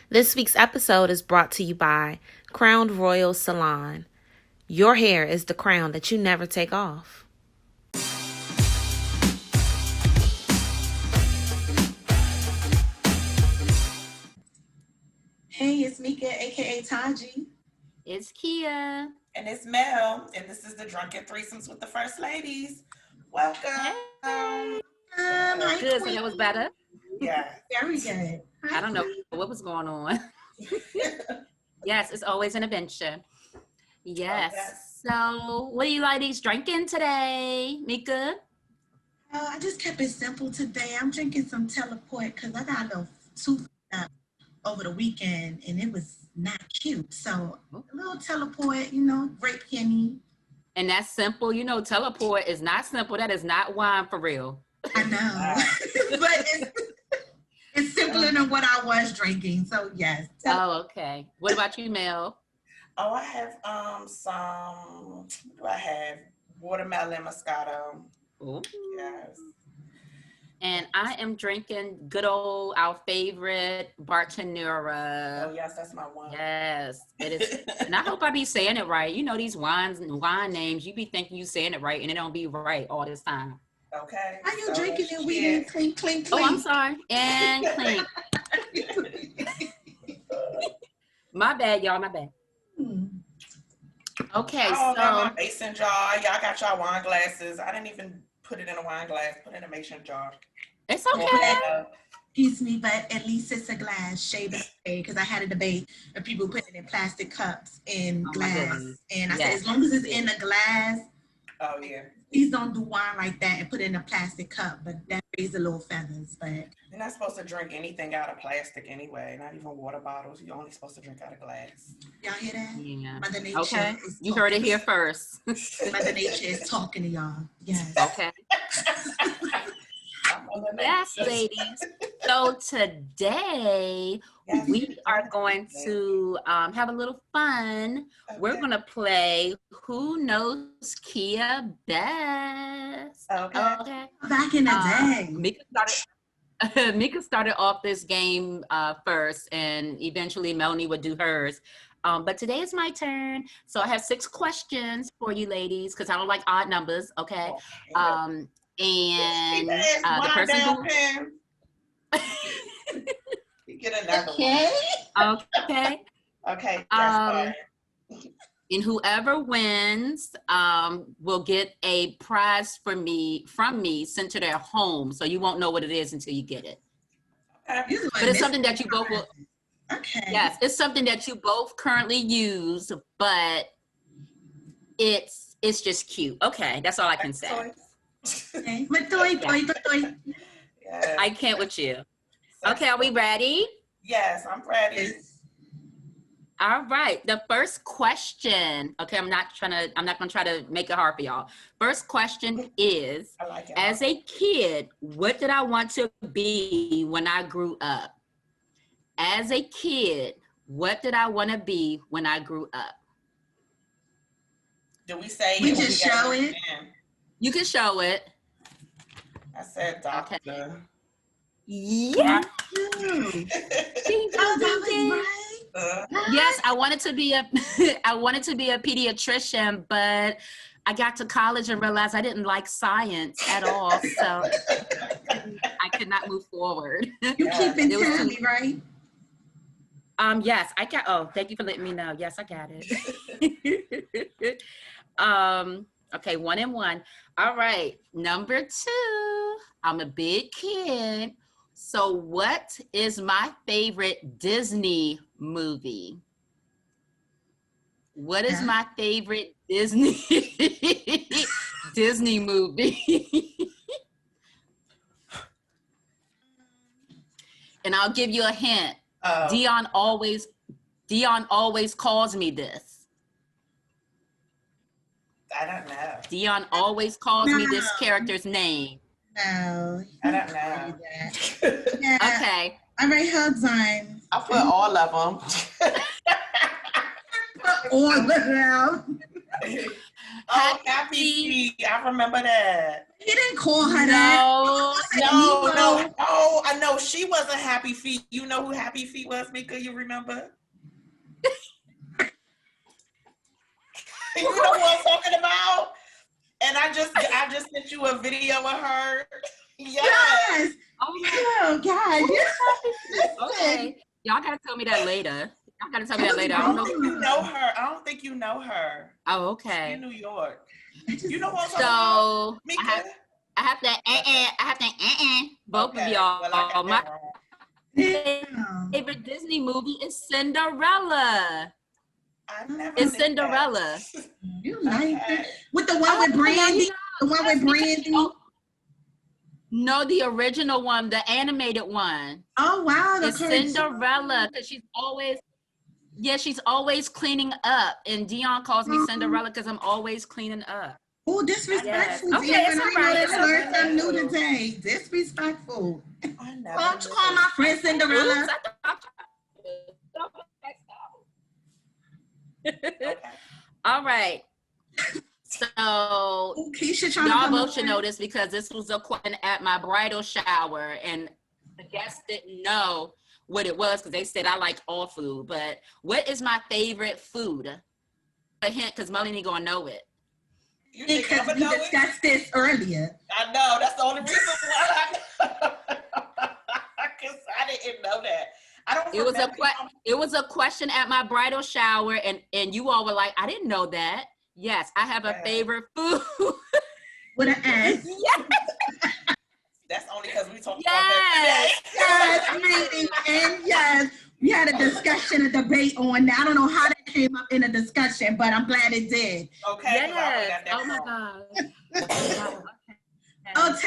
This week's episode is brought to you by Crowned Royal Salon. Your hair is the crown that you never take off. Hey, it's Mika, aka Taji. It's Kia. And it's Mel. And this is the Drunken Threesomes with the First Ladies. Welcome. Hey. Hi, Good, so Queen. that was better. Yeah. Very good. Hi, I don't know Queen. what was going on. Yes, it's always an adventure. Yes. yes. So, what are you ladies drinking today, Mika? I just kept it simple today. I'm drinking some teleport because I got a little tooth up over the weekend and it was not cute. So a little teleport, grape henny. And that's simple. You know, teleport is not simple. That is not wine for real. I know. But it's simpler than what I was drinking. So yes. Oh, okay. What about you, Mel? Oh, I have some, what do I have? Watermelon Moscato. Ooh. Yes. And I am drinking good old, our favorite Bartenura. Oh, yes, that's my one. Yes, it is. And I hope I be saying it right. You know, these wines and wine names, you be thinking you saying it right and it don't be right all this time. Okay. How you drinking it? We didn't clink, clink, clink. Oh, I'm sorry. And clink. My bad, y'all. My bad. Okay, I got my so mason jar. Y'all got y'all wine glasses. I didn't even put it in a wine glass. Put it in a mason jar. it's okay. Excuse me, but at least it's a glass, shade of shade, because I had a debate of people putting it in plastic cups in Oh, my glass. goodness. And I said, Yes. as long as it's in a glass, Oh, yeah. please don't do wine like that and put it in a plastic cup, but that raises a little feathers. But You're not supposed to drink anything out of plastic anyway, not even water bottles. You're only supposed to drink out of glass. y'all hear that? Yeah. Mother Nature Okay. is You heard it talking. here first. Mother Nature is talking to y'all. Yes. Okay. I'm on the Yes, next. ladies. So today Yes. we are going to have a little fun. We're Okay. going to play Who Knows Kia Best. Okay. Okay. Back in the day. Mika started off this game first, and eventually Melanie would do hers. But today is my turn. So I have 6 questions for you ladies, because I don't like odd numbers, okay? And the person who... You get another Okay. Okay. one. Okay. That's fine. And whoever wins will get a prize from me sent to their home. So you won't know what it is until you get it. Okay. But it's something that you both will... Okay. Yes, it's something that you both currently use, but it's just cute. Okay, that's all I can say. Okay. Matoy. Yes. I can't with you. Okay, are we ready? Yes, I'm ready. All right. The first question. Okay, I'm not gonna try to make it hard for y'all. First question is, I like it. as a kid, what did I want to be when I grew up? As a kid, what did I want to be when I grew up? Do we say We it? just gotta show do it. again? You can show it. I said doctor. Yeah. Oh, Ding, that ding, ding, ding. was right. Yes, I wanted to be a pediatrician, but I got to college and realized I didn't like science at all, so I could not move forward. You keeping It was tally, right? Yes, I got. Oh, thank you for letting me know. Yes, I got it. Okay, 1 and 1. All right, number 2. I'm a big kid. So what is my favorite Disney movie? What is my favorite Disney Disney movie? And I'll give you a hint. Dion always calls me this. I don't know. Dion always calls me this character's name. No. I don't know. Yeah. Okay. I write hugs on. I put all of them. All of them. Oh, Happy Feet. I remember that. He didn't call her that. No. Oh, I know she wasn't Happy Feet. You know who Happy Feet was, Mika? You remember? You know what I'm talking about? And I just sent you a video of her. Yes. Oh God. Okay. Y'all gotta tell me that later. Y'all gotta tell me that later. I don't think you know her. I don't think you know her. Oh, okay. In New York. You know what I'm talking about? Mika? I have to I have to both of y'all. Well, I got My that wrong. favorite Disney movie is Cinderella. It's Cinderella. You like it? With the one with Brandy? The one with Brandy? No, the original one, the animated one. Oh wow, it's Cinderella, because she's always cleaning up, and Dion calls me Cinderella because I'm always cleaning up. Oh, disrespectful. Yes. Okay, it's all right. I learned something new today. Disrespectful. Don't you call my friend Cinderella? All right. So y'all both should know this because this was a question at my bridal shower, and the guests didn't know what it was because they said I like all food. But what is my favorite food? A hint, because Melanie gonna know it. Because we discussed this earlier. I know, that's the only reason why because I didn't know that. It was a question at my bridal shower, and you all were like, I didn't know that. Yes, I have a favorite food. With an S. Yes. That's only because we talked about that today. Yes, and yes, we had a discussion, a debate on that. I don't know how that came up in a discussion, but I'm glad it did. Okay. Yes. Oh my God. Oh,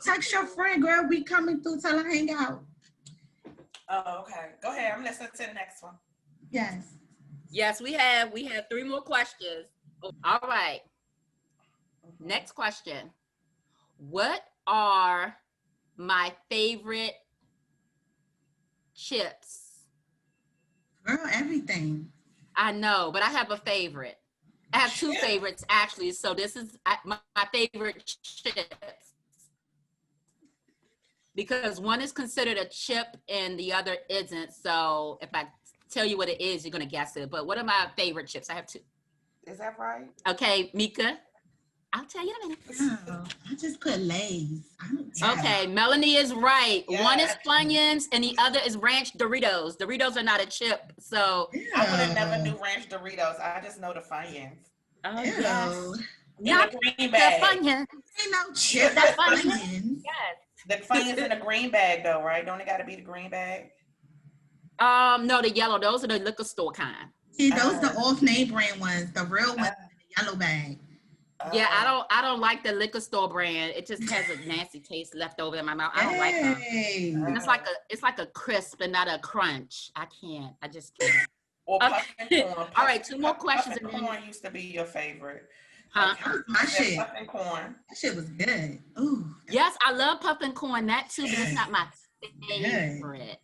text your friend, girl. We coming through. Tell her hang out. Oh, okay. Go ahead. I'm listening to the next one. Yes. Yes, we have 3 more questions. All right. Next question. What are my favorite chips? Girl, everything. I know, but I have a favorite. I have 2 favorites actually. So this is my favorite chips. Because one is considered a chip and the other isn't. So if I tell you what it is, you're going to guess it. But what are my favorite chips? I have 2. Is that right? Okay, Mika. I'll tell you in a minute. Oh, I just put Lay's. Okay, Melanie is right. Yes. One is Funyuns and the other is Ranch Doritos. Doritos are not a chip, so. I would have never knew Ranch Doritos. I just know the Funyuns. Oh, yes. Yeah, the green bag. The Funyuns. Ain't no chip. The Funyuns. Yes. The Funyuns in a green bag though, right? Don't it got to be the green bag? No, the yellow. Those are the liquor store kind. See, those the off-name brand ones. The real ones in the yellow bag. Yeah, I don't like the liquor store brand. It just has a nasty taste left over in my mouth. I don't like them. And it's like a crisp and not a crunch. I just can't. Or puffin' corn. All right, 2 more questions. Puffin' corn used to be your favorite. Huh? That was my shit. Puffin' corn. That shit was good. Ooh. Yes, I love puffin' corn. That too, but it's not my favorite.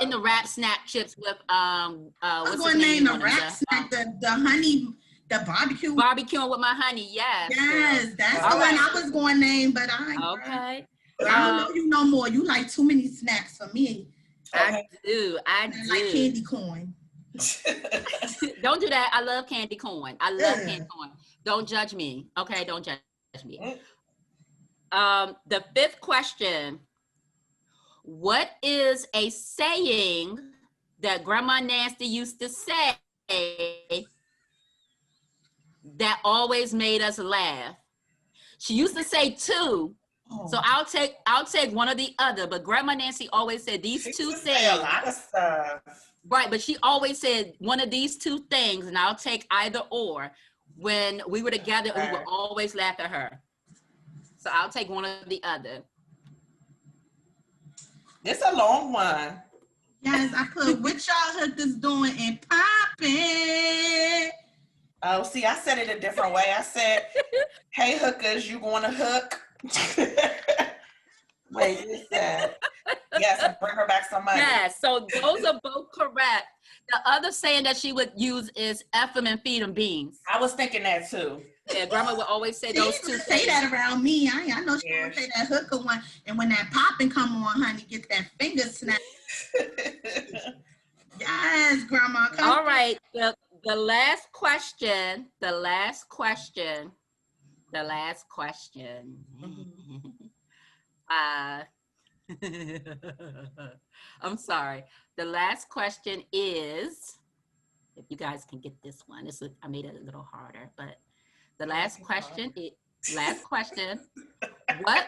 In the wrap snack chips with what's going to name the wrap snack the honey. The barbecue. Barbecuing with my honey, yes. Yes, that's the one I was going to name, but okay. I don't know you no more. You like too many snacks for me. I do. I like candy corn. Don't do that. I love candy corn. I love candy corn. Don't judge me. Okay, don't judge me. The 5th question. What is a saying that Grandma Nasty used to say that always made us laugh? She used to say 2, so I'll take one or the other. But Grandma Nancy always said these 2 things. A lot of stuff. Right, but she always said one of these 2 things, and I'll take either or. When we were together, we would always laugh at her. So I'll take one or the other. It's a long one. Yes, I put what y'all hookers doing and popping. Oh, see, I said it a different way. I said, hey, hookers, you going to hook? Wait, you said, Yes, and bring her back some money. Yes, so those are both correct. The other saying that she would use is F them and feed them beans. I was thinking that too. Yeah, grandma would always say She those used two to say things. that around me. I know she Yeah. would say that hooker one. And when that popping come on, honey, get that finger snap. Yes, grandma. Come All right, the last question. I'm sorry. The last question is, if you guys can get this one, I made it a little harder, but the last question is, what?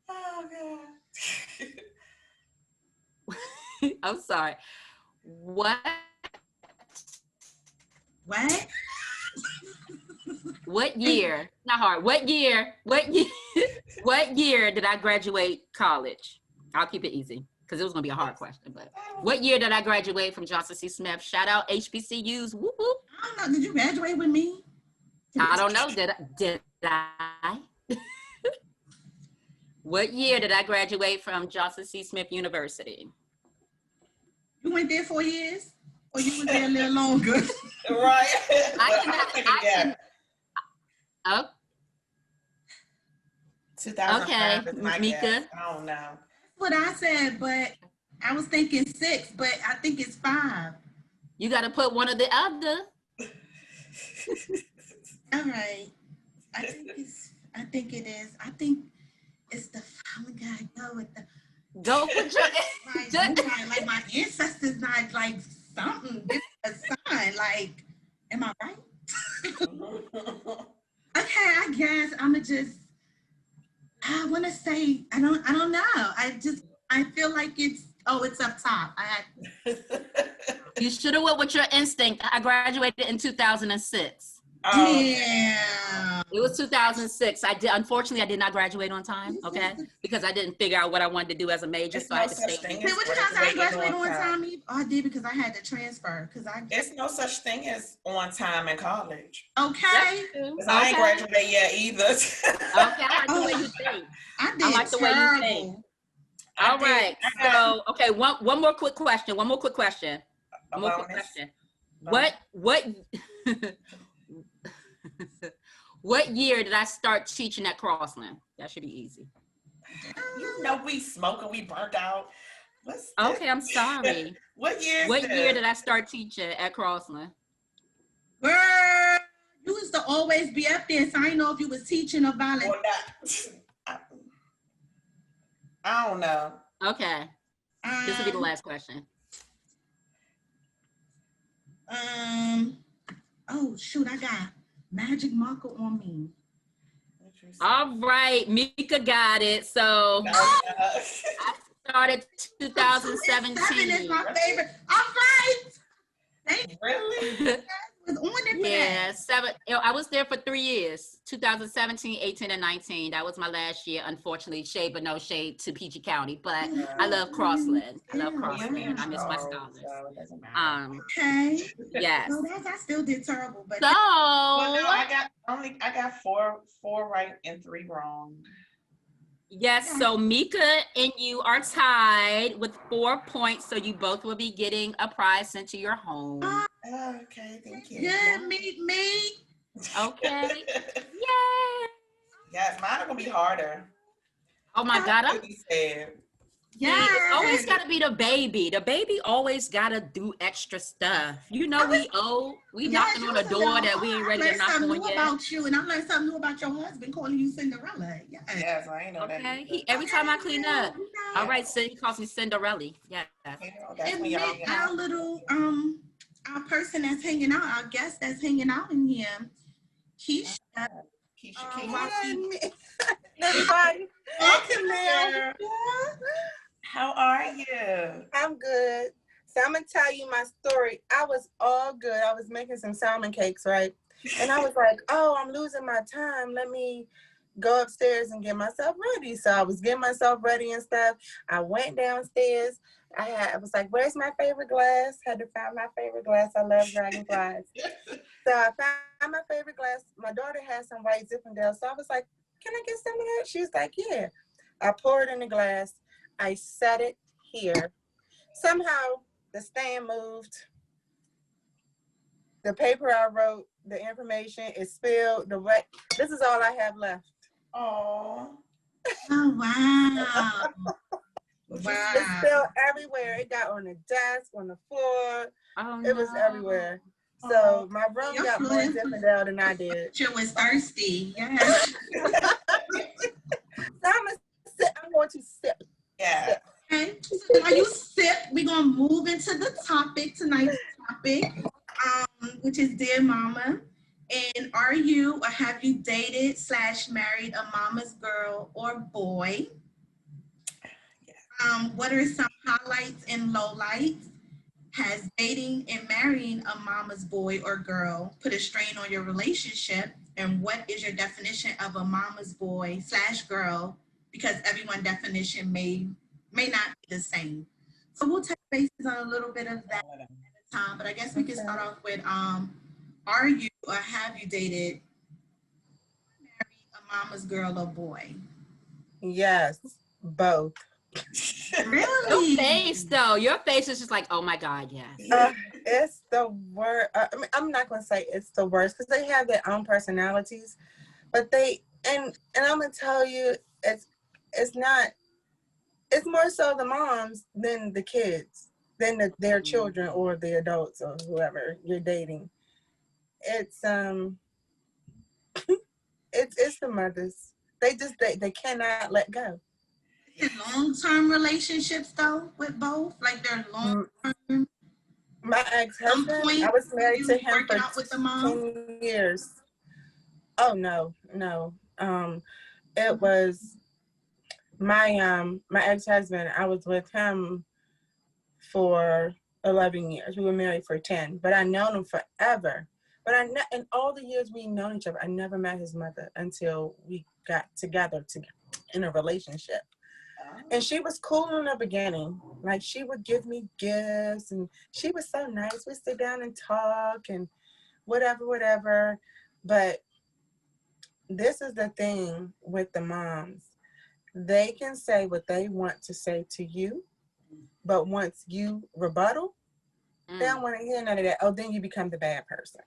Oh God. I'm sorry. What year? Not hard. What year did I graduate college? I'll keep it easy because it was gonna be a hard question. But what year did I graduate from Johnson C. Smith? Shout out HBCUs. Whoop whoop. I don't know. Did you graduate with me? I don't know. Did I? What year did I graduate from Johnson C. Smith University? You went there 4 years? Or you was there a little longer? Right. I can. Oh, 2005 okay, is my Mika. guess. I don't know. That's what I said, but I was thinking 6, but I think it's 5. You got to put one or the other. All right. I think it is. I think it's the family guy. Go with the Go with your. like my ancestors not like something. It's a sign. Like, am I right? Okay, I guess I want to say I don't know. I feel like it's up top. You should have went with your instinct. I graduated in 2006. Yeah. It was 2006. Unfortunately, I did not graduate on time, okay? Because I didn't figure out what I wanted to do as a major, so I had to stay. Hey, what you trying to say? I graduated on time? Oh, I did because I had to transfer. There's no such thing as on time in college. Okay. I ain't graduated yet either. Okay, I like the way you think. I like the way you think. All right. So, okay, one more quick question. What year did I start teaching at Crossland? That should be easy. You know we smoking, we burnt out. Okay, I'm sorry. What year did I start teaching at Crossland? Girl, you used to always be up there, so I didn't know if you was teaching or volunteering. I don't know. Okay. This will be the last question. Oh shoot, I got magic marker on me. All right, Mika got it. So I started 2017. 7 is my favorite. All right. Thank you. Really? Was on it for Yeah, 7. I was there for 3 years, 2017, 18, and 19. That was my last year. Unfortunately, shade but no shade to PG County, but I love Crossland. I miss my scholars. Okay. Yes. No, I still did terrible, but So I got four right and 3 wrong. yes, so Mika and you are tied with 4 points, so you both will be getting a prize sent to your home. Okay, thank you. Good, meet me. Okay. Yay! Yes, mine are gonna be harder. Oh my God, I'm scared. Yeah. It's always gotta be the baby. The baby always gotta do extra stuff. You know, we knocking on a door that we ain't ready to knock on yet. About you, and I learned something new about your husband, calling you Cinderella. Yes, I ain't know that. Okay. Every time I clean up. All right, so he calls me Cinderella. Yeah. And meet our little our person that's hanging out, our guest that's hanging out in here, Keisha. Everybody. Welcome there. How are you? I'm good. So I'm gonna tell you my story. I was all good. I was making some salmon cakes, right? And I was like, oh, I'm losing my time. Let me go upstairs and get myself ready. So I was getting myself ready and stuff. I went downstairs. I was like, where's my favorite glass? Had to find my favorite glass. I love dragonflies. So I found my favorite glass. My daughter had some white Zinfandel. So I was like, can I get some of that? She was like, yeah. I pour it in the glass. I set it here. Somehow the stand moved. The paper I wrote, the information is spilled. This is all I have left. Oh. Oh, wow. It Wow. spilled everywhere. It got on the desk, on the floor. Oh, It was no. everywhere. Oh. So my room Your got more fluid Zinfandel than I did. She was thirsty. Yes. So I'm going to sip. Yeah. Okay. So while you sip, we're gonna move into the topic, tonight's topic, which is Dear Mama. And are you or have you dated / married a mama's girl or boy? What are some highlights and lowlights? Has dating and marrying a mama's boy or girl put a strain on your relationship? And what is your definition of a mama's boy / girl? Because everyone's definition may not be the same. So we'll take bases on a little bit of that at a time. But I guess we can start off with are you or have you dated married a mama's girl or boy? Yes, both. Really? Your face, though. Your face is just like, oh my God, yes. It's the worst. I mean, I'm not gonna say it's the worst because they have their own personalities, but and I'm gonna tell you, it's not. It's more so the moms than the kids, than their children or the adults or whoever you're dating. It's it's the mothers. They cannot let go. Long-term relationships though with both, like they're long-term. My ex-husband, I was married to him for out with the mom? 10 years. Oh no. It was my ex-husband. I was with him for 11 years. We were married for 10, but I known him forever. But in all the years we known each other, I never met his mother until we got together in a relationship. And she was cool in the beginning. Like, she would give me gifts and she was so nice. We'd sit down and talk and whatever. But this is the thing with the moms. They can say what they want to say to you, but once you rebuttal, they don't want to hear none of that. Oh, then you become the bad person.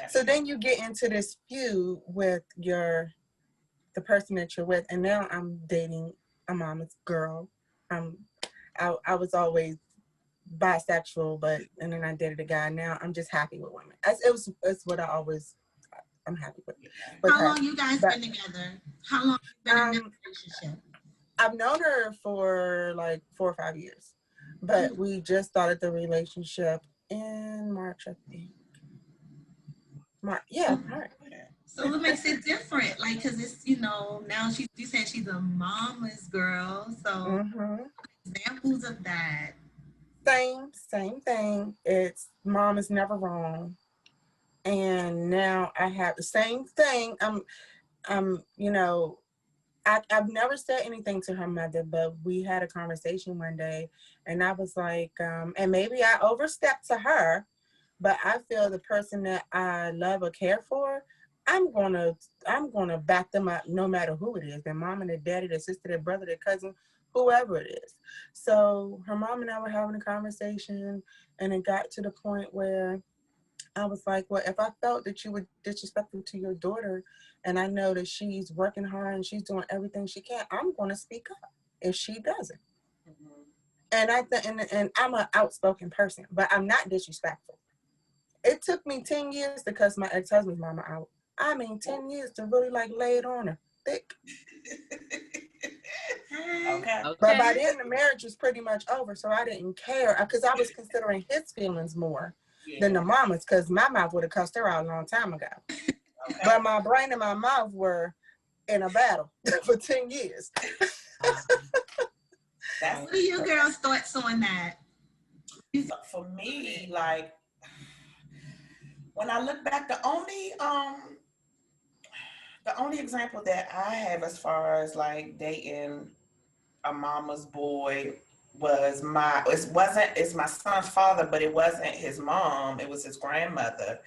So then you get into this feud with the person that you're with. And now I'm dating a mama's girl. I was always bisexual, and then I dated a guy. Now I'm just happy with women. It's what I'm happy with. How long you guys been together? How long you been in this relationship? I've known her for like 4 or 5 years, but we just started the relationship in March, I think. March. So what makes it different? Like, cause it's, now you said she's a mama's girl. So examples of that. Same thing. It's mom is never wrong. And now I have the same thing. I've never said anything to her mother, but we had a conversation one day and I was like, and maybe I overstepped to her, but I feel the person that I love or care for, I'm gonna back them up no matter who it is, their mom and their daddy, their sister, their brother, their cousin, whoever it is. So her mom and I were having a conversation and it got to the point where I was like, well, if I felt that you were disrespectful to your daughter and I know that she's working hard and she's doing everything she can, I'm going to speak up if she doesn't. And and I'm an outspoken person, but I'm not disrespectful. It took me 10 years to cuss my ex-husband's mama out. 10 years to really lay it on her thick. Okay. But by then the marriage was pretty much over, so I didn't care because I was considering his feelings more than the mama's, because my mouth would have cussed her out a long time ago. Okay. But my brain and my mouth were in a battle for 10 years. What are your girls' thoughts on that? For me, when I look back, the only example that I have as far as dating a mama's boy was it's my son's father, but it wasn't his mom. It was his grandmother.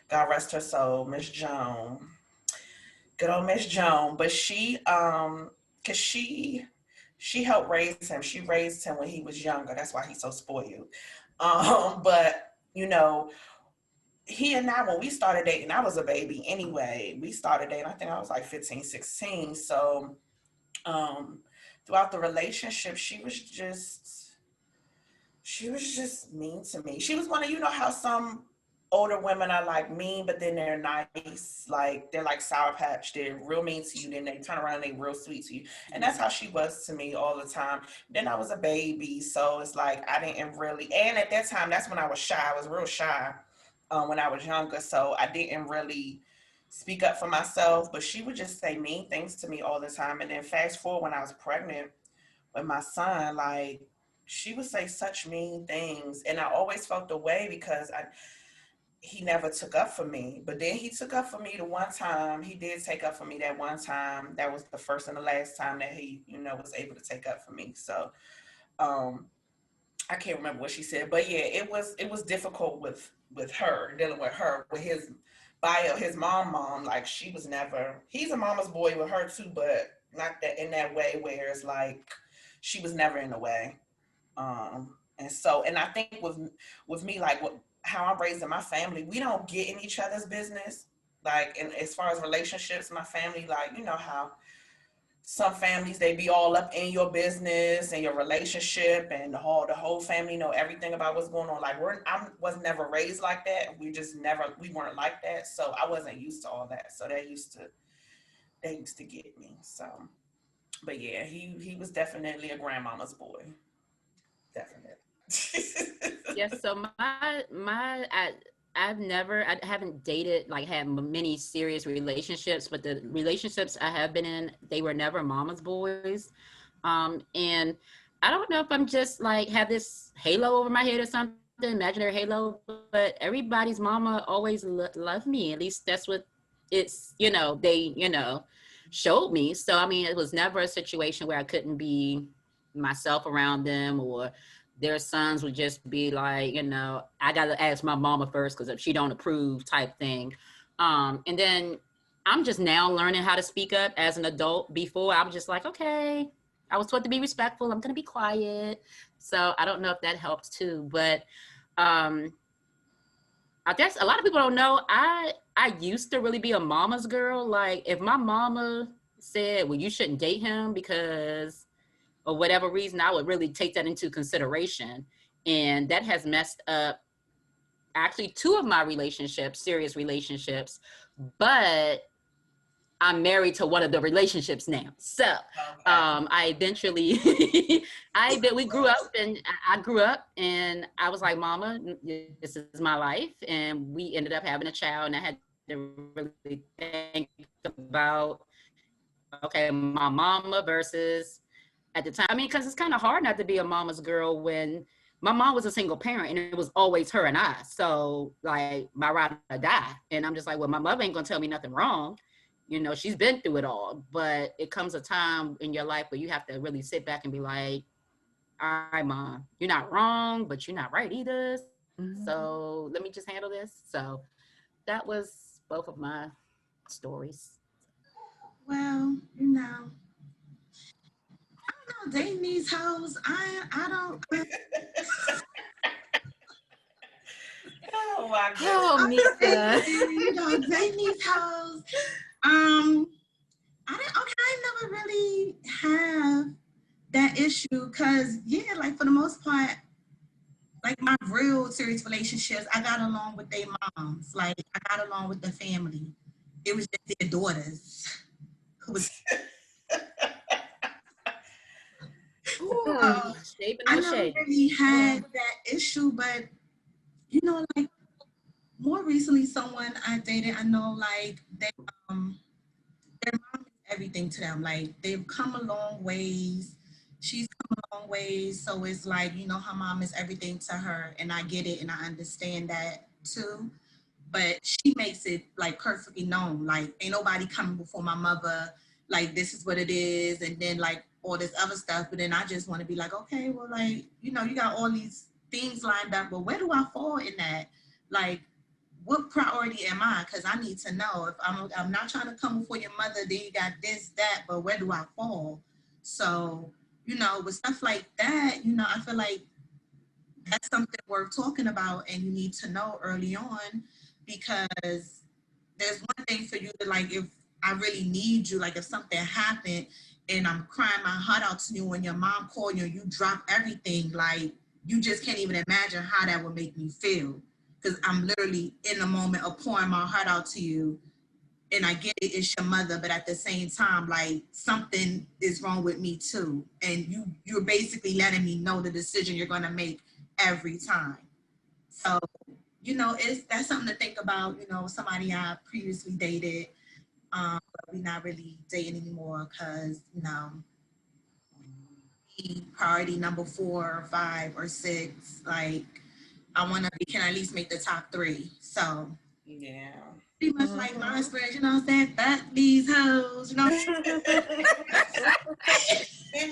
God rest her soul, Miss Joan. Good old Miss Joan. But she, cause she she helped raise him. She raised him when he was younger. That's why he's so spoiled. But you know, he and I, when we started dating, I was a baby anyway. We started dating, I think I was like 15, 16. So um, throughout the relationship, she was just mean to me. She was one of, you know how some older women are like mean, but then they're nice. Like they're like Sour Patch. They're real mean to you, then they turn around and they real sweet to you. And that's how she was to me all the time. Then I was a baby, so it's like I didn't really. And at that time, that's when I was shy. I was real shy when I was younger, so I didn't really speak up for myself. But she would just say mean things to me all the time. And then fast forward when I was pregnant with my son, like she would say such mean things, and I always felt the way because he never took up for me. But then he took up for me the one time. He did take up for me that one time. That was the first and the last time that he, you know, was able to take up for me. So um I can't remember what she said, but yeah, it was difficult with her, dealing with her, with his bio, his mom. Like she was never. He's a mama's boy with her too, but not that in that way where it's like she was never in the way. And so, and I think with me, like how I'm raised in my family, we don't get in each other's business. Like, and as far as relationships, my family, like you know how some families they be all up in your business and your relationship, and the whole family know everything about what's going on. Like I was never raised like that. We weren't like that. So I wasn't used to all that. So they used to get me. So, but yeah, he was definitely a grandmama's boy. Definitely. Yes. So I haven't dated, like had many serious relationships, but the relationships I have been in, they were never mama's boys. And I don't know if I'm just like have this halo over my head or something, imaginary halo, but everybody's mama always loved me. At least that's what they showed me. So, I mean, it was never a situation where I couldn't be myself around them, or their sons would just be like, I got to ask my mama first because if she don't approve type thing. And then I'm just now learning how to speak up as an adult. Before I was just like, okay, I was taught to be respectful. I'm going to be quiet. So I don't know if that helps too, but um, I guess a lot of people don't know, I used to really be a mama's girl. Like if my mama said, well, you shouldn't date him because or whatever reason, I would really take that into consideration. And that has messed up actually two of my relationships, serious relationships, but I'm married to one of the relationships now. So I eventually, we grew up and I grew up and I was like, Mama, this is my life. And we ended up having a child, and I had to really think about, okay, my mama versus at the time. I mean, because it's kind of hard not to be a mama's girl when my mom was a single parent and it was always her and I. So like my ride or die. And I'm just like, well, my mother ain't gonna tell me nothing wrong. She's been through it all. But it comes a time in your life where you have to really sit back and be like, all right, Mom, you're not wrong, but you're not right either. So let me just handle this. So that was both of my stories. Well, I don't know, dating these hoes. I don't. Oh my goodness. Oh, Mika. Dating these hoes. I never really have that issue because yeah, like for the most part, like my real serious relationships, I got along with their moms. Like I got along with the family. It was just their daughters who was. I never really had that issue, but like more recently, someone I dated, I know like their mom is everything to them. Like they've come a long ways. She's come a long ways. So it's like, her mom is everything to her. And I get it and I understand that too. But she makes it like perfectly known. Like ain't nobody coming before my mother. Like this is what it is. And then like all this other stuff. But then I just want to be like, okay, well, like, you got all these things lined up. But where do I fall in that? Like, what priority am I? Because I need to know. If I'm not trying to come before your mother, then you got this, that, but where do I fall? So you know, with stuff like that, you know, I feel like that's something worth talking about and you need to know early on, because there's one thing for you to, like, if I really need you, like if something happened and I'm crying my heart out to you and your mom called you and you drop everything, like you just can't even imagine how that would make me feel. Because I'm literally in the moment of pouring my heart out to you, and I get it, it's your mother, but at the same time, like something is wrong with me too. And you're basically letting me know the decision you're gonna make every time. So, you know, that's something to think about. You know, somebody I previously dated, but we're not really dating anymore because, you know, he priority number 4 or 5 or 6. Like, I want to be, can I at least make the top 3? So, Yeah. pretty much like my experience, you know what I'm saying? Fuck these hoes, you know. And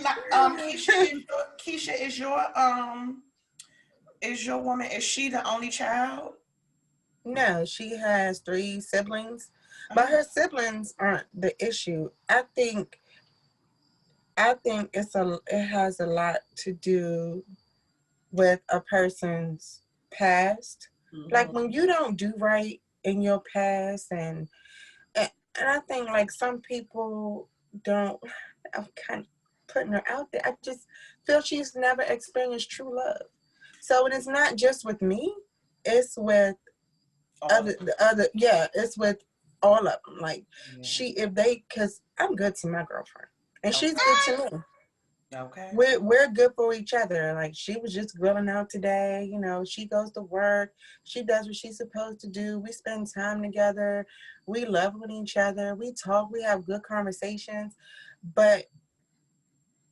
Keisha, is your woman, is she the only child? No, she has 3 siblings, but her siblings aren't the issue. I think it has a lot to do with a person's past. Like when you don't do right in your past, and I think like some people don't. I'm kind of putting her out there. I just feel she's never experienced true love. So it is not just with me; it's with it's with all of them. Like because I'm good to my girlfriend, and she's good to me. Okay. We're good for each other. Like she was just grilling out today. You know, she goes to work. She does what she's supposed to do. We spend time together. We love with each other. We talk. We have good conversations. But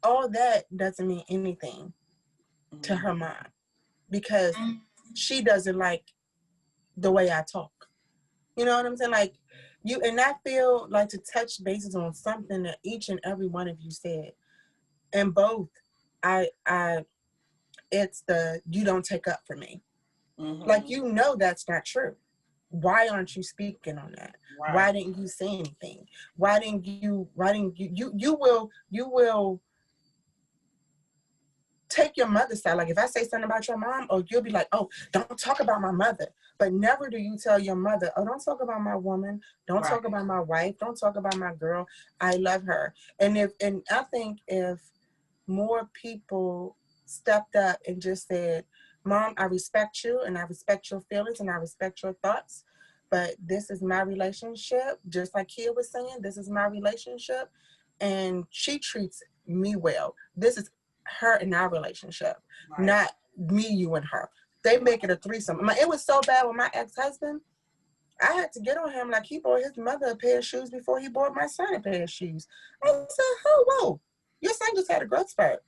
all that doesn't mean anything to her mom because she doesn't like the way I talk. You know what I'm saying? Like and I feel like to touch bases on something that each and every one of you said. And both, I it's the you don't take up for me. Like that's not true. Why aren't you speaking on that? Right. Why didn't you say anything? You will take your mother's side. Like if I say something about your mom, or you'll be like, oh, don't talk about my mother. But never do you tell your mother, oh, don't talk about my woman, don't talk about my wife, don't talk about my girl. I love her. And I think if more people stepped up and just said, Mom, I respect you and I respect your feelings and I respect your thoughts, but this is my relationship. Just like Kia was saying, this is my relationship and she treats me well. This is her and our relationship, not me, you, and her. They make it a threesome. It was so bad with my ex-husband. I had to get on him like he bought his mother a pair of shoes before he bought my son a pair of shoes. I said, oh, whoa, your son just had a growth spurt.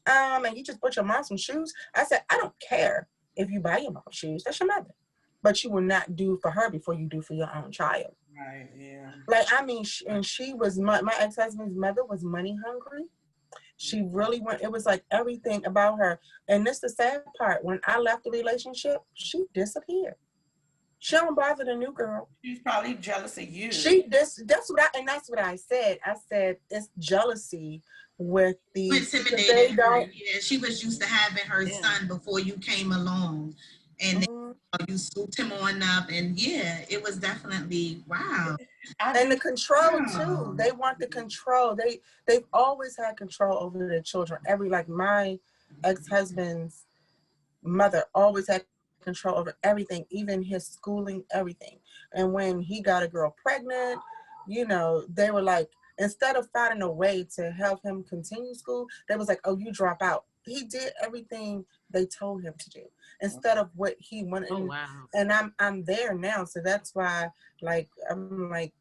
And you just bought your mom some shoes. I said, I don't care if you buy your mom shoes. That's your mother. But you will not do for her before you do for your own child. Right, yeah. Like, and she was, my ex-husband's mother was money hungry. She really went, it was like everything about her. And this the sad part. When I left the relationship, she disappeared. She don't bother the new girl. She's probably jealous of you. That's what I said. I said it's jealousy with the intimidated her. Yeah, she was used to having her son before you came along, and you swooped him on up, and it was definitely wow. And the control too. They want the control. They've always had control over their children. My ex-husband's mother always had control over everything, even his schooling, everything. And when he got a girl pregnant, they were like, instead of finding a way to help him continue school, they was like, oh, you drop out. He did everything they told him to do instead of what he wanted. Oh, wow. And I'm there now. So that's why, I'm like,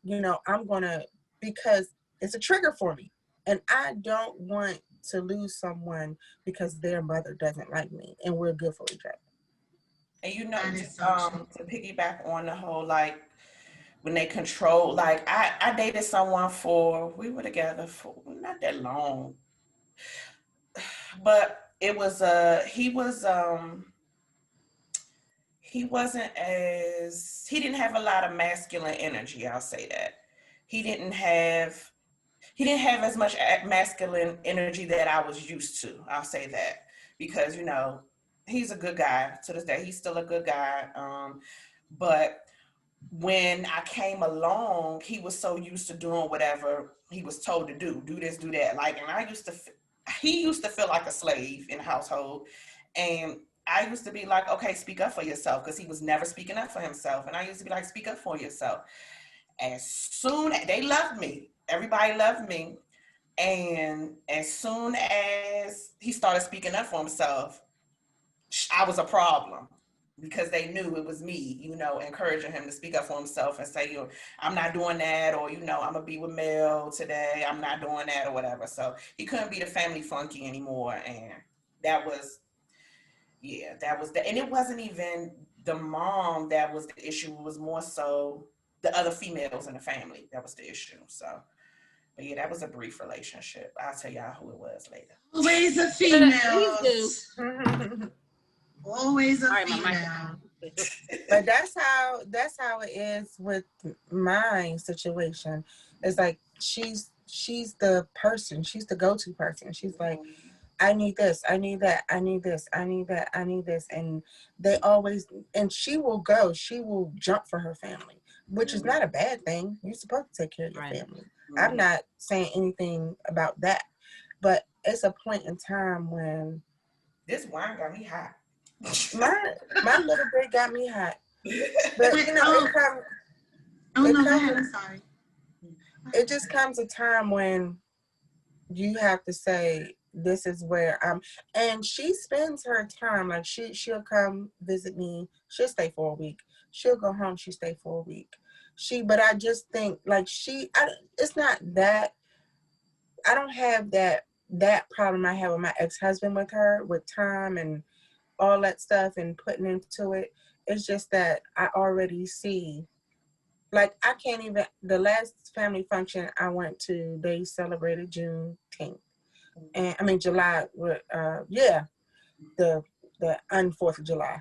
I'm going to, because it's a trigger for me. And I don't want to lose someone because their mother doesn't like me and we're good for each other. And to piggyback on the whole, like, when they control, like, I dated someone we were together for not that long, but it was, he didn't have a lot of masculine energy, I'll say that. He didn't have he didn't have as much masculine energy that I was used to. I'll say that because, you know, he's a good guy to this day. He's still a good guy. But when I came along, he was so used to doing whatever he was told to do this, do that. Like, and he used to feel like a slave in the household. And I used to be like, okay, speak up for yourself, because he was never speaking up for himself. And I used to be like, speak up for yourself. As soon as they loved me, everybody loved me. And as soon as he started speaking up for himself, I was a problem, because they knew it was me, you know, encouraging him to speak up for himself and say, you know, I'm not doing that, or, you know, I'm gonna be with Mel today, I'm not doing that, or whatever. So he couldn't be the family flunky anymore. And that was, yeah, that was and it wasn't even the mom that was the issue. It was more so the other females in the family that was the issue. So, but yeah, that was a brief relationship. I'll tell y'all who it was later. Always a female. Please Always a All right, my female. But that's how it is with my situation. It's like she's the person, she's the go-to person. She's like, I need this, I need that, I need this, I need that, I need this. And they always, and she will jump for her family, which is not a bad thing. You're supposed to take care of your family. I'm not saying anything about that, but it's a point in time when this wine got me hot. my little bit got me hot. But you know, I'm sorry. It just comes a time when you have to say, this is where I'm. And she spends her time, like she'll come visit me. She'll stay for a week. She'll go home. She stay for a week. But I just think like it's not that. I don't have that problem I have with my ex-husband with her, with time and all that stuff and putting into it. It's just that I already see, like, I can't even, the last family function I went to, they celebrated Juneteenth. And I mean, July, the un-4th of July.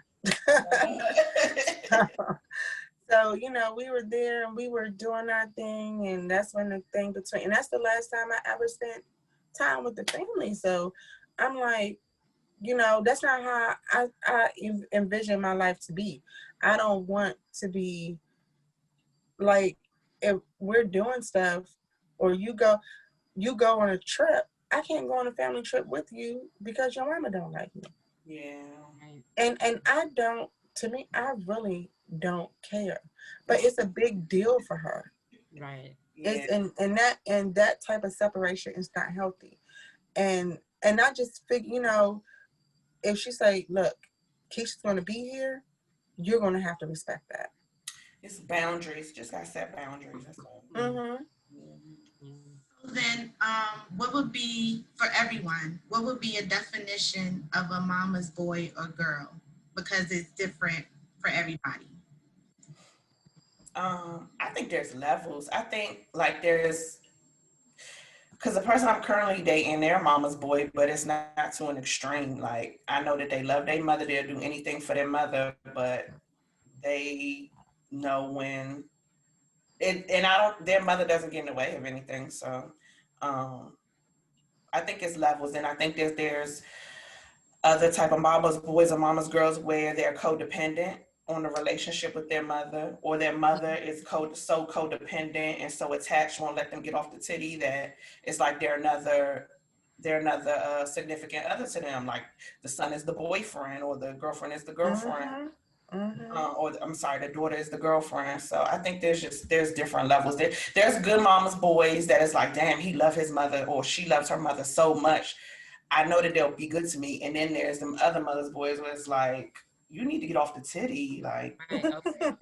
So, you know, we were there and we were doing our thing, and that's when the thing between, and that's the last time I ever spent time with the family. So I'm like, you know, that's not how I envision my life to be. I don't want to be like, if we're doing stuff or you go on a trip, I can't go on a family trip with you because your mama don't like me. Yeah. And I really don't care. But it's a big deal for her. Right. It's and that type of separation is not healthy. And I just figure, you know, if she say, look, Keisha's gonna be here, you're gonna have to respect that. It's boundaries. Just gotta set boundaries. That's all. Mm-hmm. So then, what would be, for everyone, what would be a definition of a mama's boy or girl? Because it's different for everybody. I think there's levels. I think like there's, because the person I'm currently dating, they're mama's boy, but it's not to an extreme. Like, I know that they love their mother, they'll do anything for their mother, but they know when their mother doesn't get in the way of anything. So I think it's levels, and I think there's other type of mama's boys or mama's girls where they're codependent on the relationship with their mother, or their mother is so codependent and so attached, won't let them get off the titty, that it's like they're another significant other to them. Like the son is the boyfriend, or the girlfriend is the girlfriend. Or I'm sorry, the daughter is the girlfriend. So I think there's different levels. There's good mama's boys that is like, damn, he loves his mother, or she loves her mother so much, I know that they'll be good to me. And then there's them other mother's boys where it's like, you need to get off the titty. Like, Right, okay.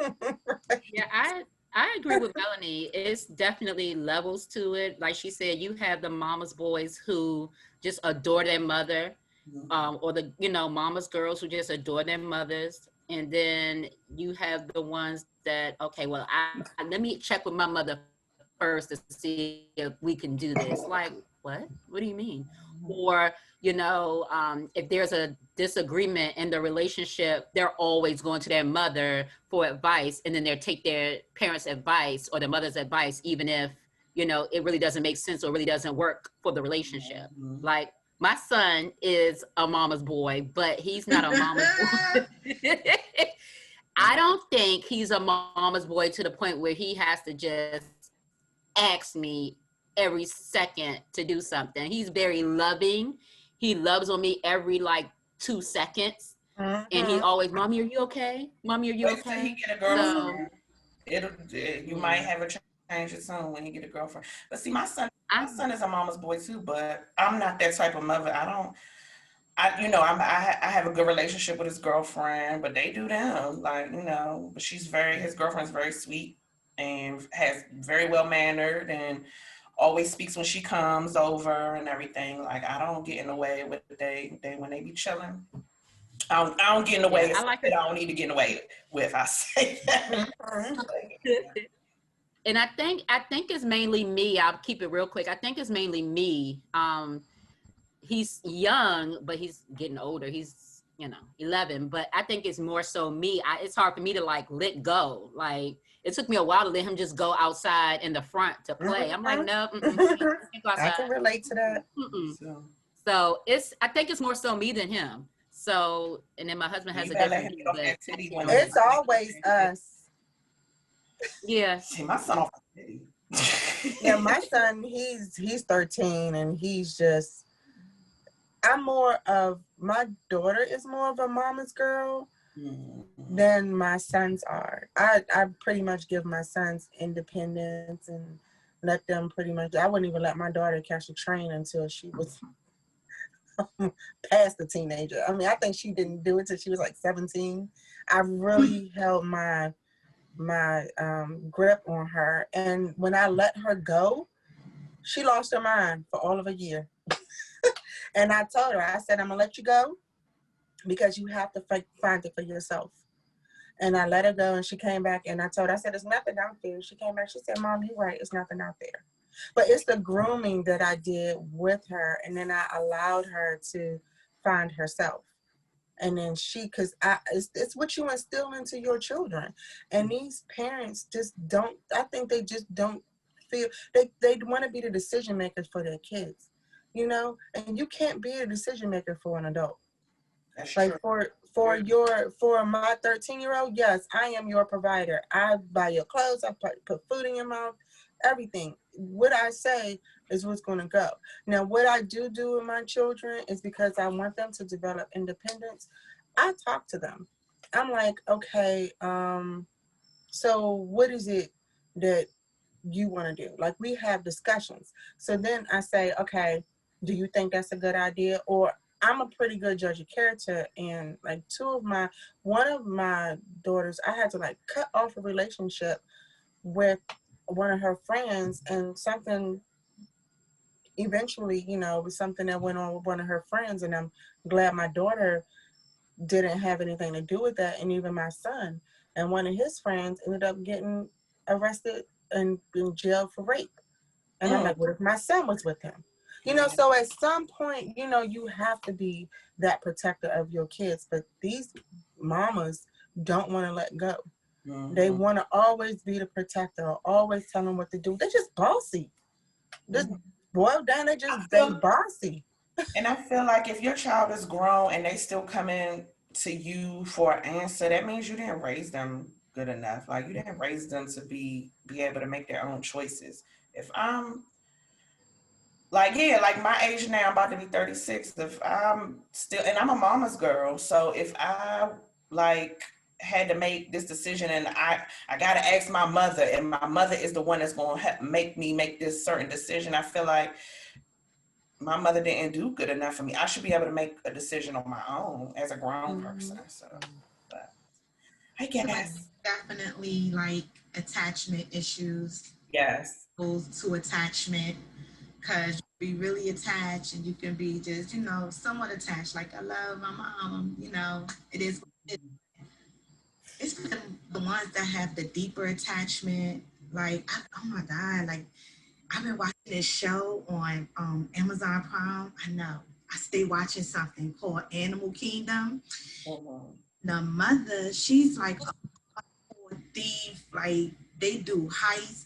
Yeah, I agree with Melanie. It's definitely levels to it. Like she said, you have the mama's boys who just adore their mother, or the, you know, mama's girls who just adore their mothers. And then you have the ones that, okay, well, let me check with my mother first to see if we can do this. Like, what do you mean? Or, you know, if there's a disagreement in the relationship, they're always going to their mother for advice, and then they'll take their parents' advice or their mother's advice, even if you know, it really doesn't make sense or really doesn't work for the relationship. Mhm. Like my son is a mama's boy, but he's not a mama's boy. I don't think he's a mama's boy to the point where he has to just ask me every second to do something. He's very loving. He loves on me every like 2 seconds. And he always, Mommy, are you okay? Mommy, are you Wait till he okay? get a So girlfriend. You might have a change it soon when he get a girlfriend. But see, my son is a mama's boy too, but I'm not that type of mother. I have a good relationship with his girlfriend, but they do them. Like, but his girlfriend's very sweet and has very well mannered and always speaks when she comes over and everything. Like, I don't get in the way with they when they be chilling. I don't get in the way yeah, of I stuff like that her. I don't need to get in the way with. I say that. And I think it's mainly me. I'll keep it real quick. I think it's mainly me. He's young, but he's getting older. He's 11, but I think it's more so me. It's hard for me to like let go. Like it took me a while to let him just go outside in the front to play. I'm like, no, can't go I outside. can relate to that. So I think it's more so me than him. So, and then my husband has You a better let different him view, get off but that titty when It's always us. yeah. See, my son off the titty. Yeah, my son, he's 13 and my daughter is more of a mama's girl than my sons are. I pretty much give my sons independence and let them I wouldn't even let my daughter catch a train until she was past the teenager. I mean, I think she didn't do it till she was like 17. I really held my grip on her, and when I let her go, she lost her mind for all of a year. And I told her, I said, I'm gonna let you go because you have to find it for yourself. And I let her go, and she came back, and I told her, I said, there's nothing out there. She came back, she said, Mom, you're right, it's nothing out there. But it's the grooming that I did with her, and then I allowed her to find herself. And then it's what you instill into your children. And these parents I think they just don't feel, they want to be the decision makers for their kids, and you can't be a decision maker for an adult. That's Like true. for my 13-year-old, yes, I am your provider. I buy your clothes, I put food in your mouth, everything. What I say is what's going to go. Now, what I do with my children is because I want them to develop independence. I talk to them. I'm like, okay, so what is it that you want to do? Like, we have discussions. So then I say, okay, do you think that's a good idea? Or I'm a pretty good judge of character, and like one of my daughters, I had to like cut off a relationship with one of her friends, and something eventually, was something that went on with one of her friends, and I'm glad my daughter didn't have anything to do with that, and even my son. And one of his friends ended up getting arrested and in jail for rape. And I'm like, what if my son was with him? So at some point, you have to be that protector of your kids. But these mamas don't want to let go. They want to always be the protector, or always tell them what to do. They're just bossy. Just boiled down, they bossy. And I feel like if your child is grown and they still come in to you for an answer, that means you didn't raise them good enough. Like, you didn't raise them to be able to make their own choices. If I'm like my age now, I'm about to be 36. If I'm still, and I'm a mama's girl, so if I like had to make this decision and I got to ask my mother, and my mother is the one that's going to make me make this certain decision, I feel like my mother didn't do good enough for me. I should be able to make a decision on my own as a grown person. So, but I guess. Definitely like attachment issues, Yes. goes to attachment, because you can be really attached and you can be just, somewhat attached. Like, I love my mom, it is. It's the ones that have the deeper attachment. Like, oh my God, like, I've been watching this show on Amazon Prime. I know. I stay watching something called Animal Kingdom. The mother, she's like a thief. Like, they do heists,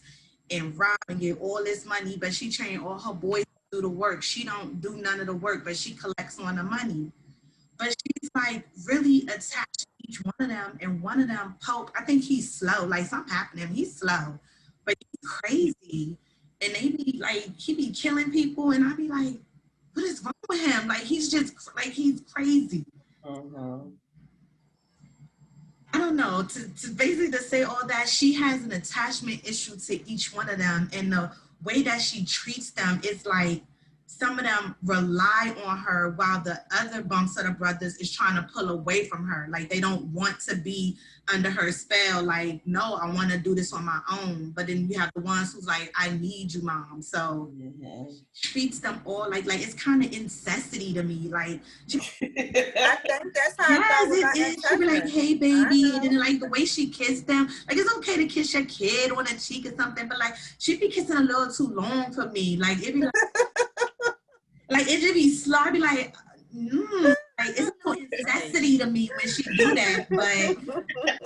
and rob and get all this money, but she trained all her boys to do the work. She don't do none of the work, but she collects on the money. But she's like really attached to each one of them, and one of them, Pope, I think he's slow. Like something happened to him. He's slow, but he's crazy. And they be like, he be killing people, and I be like, what is wrong with him? Like he's just like he's crazy. Mm-hmm. I don't know. To basically to say all that, she has an attachment issue to each one of them, and the way that she treats them is like some of them rely on her while the other bunks of the brothers is trying to pull away from her. Like they don't want to be under her spell. Like, no, I want to do this on my own. But then you have the ones who's like, I need you, mom. So she treats them all like it's kind of incesty to me. Like I think that's how yes, I it is. She be like, hey, baby. And then, like, the way she kissed them, like, it's okay to kiss your kid on the cheek or something, but, like, she be kissing a little too long for me. Like, it be like it just be slow. I be like, like, it's no necessity to me when she do that. But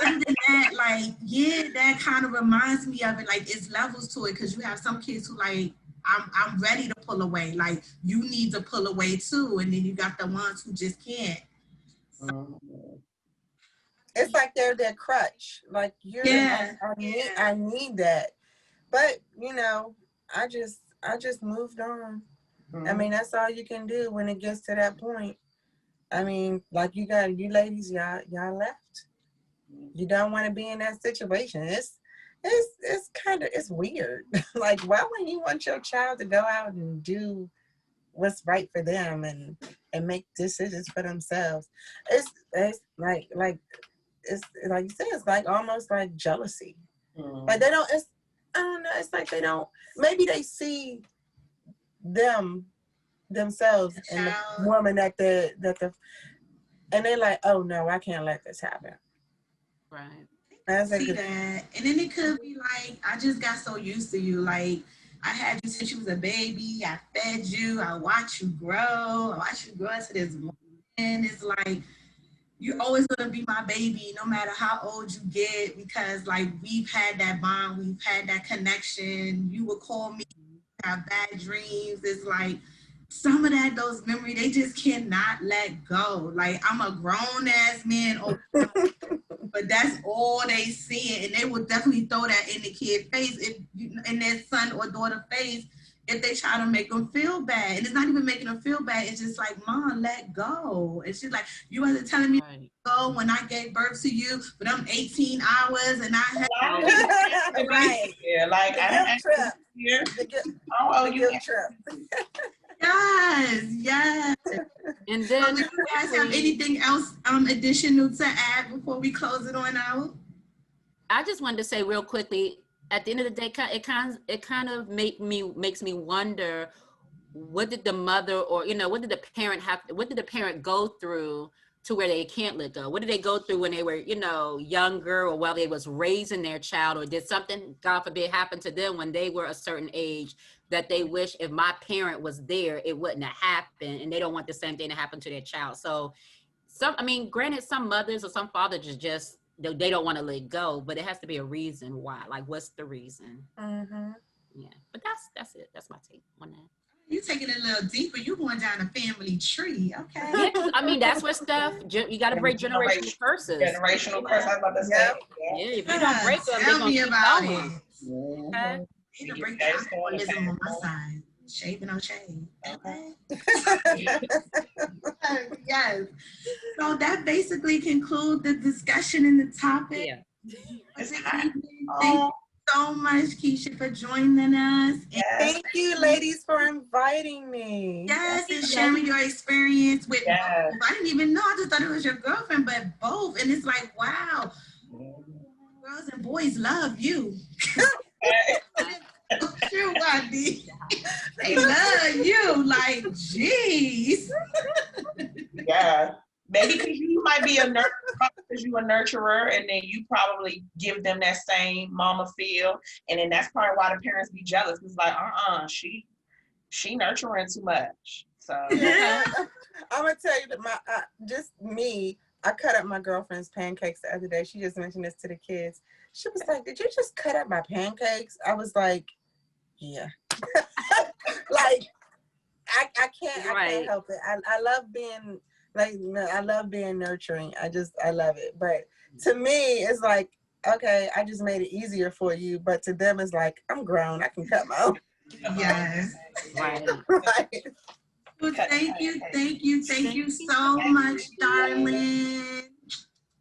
other than that, like, yeah, that kind of reminds me of it. Like, it's levels to it because you have some kids who, like, I'm ready to pull away. Like, you need to pull away, too. And then you got the ones who just can't. It's like they're their crutch. Like I need that. But you know, I just moved on. I mean, that's all you can do when it gets to that point. I mean, like you ladies, y'all left. You don't want to be in that situation. It's kind of weird. Like, why wouldn't you want your child to go out and do what's right for them and make decisions for themselves? It's like it's like you said, it's like almost like jealousy. Like they don't. I don't know. It's like they don't. Maybe they see themselves and the woman that and they're like, oh no, I can't let this happen. Right. See that, and then it could be like, I just got so used to you. Like, I had you since you was a baby. I fed you. I watched you grow. I watched you grow into this woman. It's like, you're always gonna be my baby, no matter how old you get, because like we've had that bond, we've had that connection. You would call me, have bad dreams. It's like some of that, those memories, they just cannot let go. Like, I'm a grown ass man, but that's all they see, and they will definitely throw that in the kid's face, in their son or daughter face, if they try to make them feel bad. And it's not even making them feel bad. It's just like, Mom, let go. It's just like, you wasn't telling me to go when I gave birth to you for them 18 hours and I had right. Yeah, like I trip. Oh, you trip. Yes. And then do you guys have anything else additional to add before we close it on out? I just wanted to say real quickly, at the end of the day, it kind of makes me wonder, what did the mother, or what did the parent go through to where they can't let go? What did they go through when they were younger, or while they was raising their child, or did something, God forbid, happen to them when they were a certain age that they wish if my parent was there it wouldn't have happened, and they don't want the same thing to happen to their child? So granted, some mothers or some fathers just they don't want to let go, but it has to be a reason why. Like, what's the reason? Yeah, but that's it. That's my take on that. You taking it a little deeper. You going down a family tree, okay? Yeah, 'cause, that's where stuff. You got to break generational curses. Generational curse. I was about to say. Yeah, if you don't break them, they're tell gonna me keep about going. it. Okay. You need to break the alcoholism on my side. Shaving no shade. Okay. Yes. So that basically concludes the discussion in the topic. Yeah. Thank you so much, Keisha, for joining us. Thank you, ladies, for inviting me. Yes, and sharing your experience with both. I didn't even know. I just thought it was your girlfriend, but both. And it's like, wow, girls and boys love you. True, Wendy. They love you. Like, geez. Yeah. Maybe because you might be a nurturer, because you're a nurturer, and then you probably give them that same mama feel, and then that's probably why the parents be jealous. It's like, she nurturing too much. So I'm gonna tell you that just me I cut up my girlfriend's pancakes the other day. She just mentioned this to the kids. She was like, "Did you just cut up my pancakes?" I was like, "Yeah." Like, I can't help it. I love being like, I love being nurturing. I love it. But to me, it's like, okay, I just made it easier for you. But to them, it's like, I'm grown. I can cut my own. Yes. Right. Right. Well, thank you so much, darling.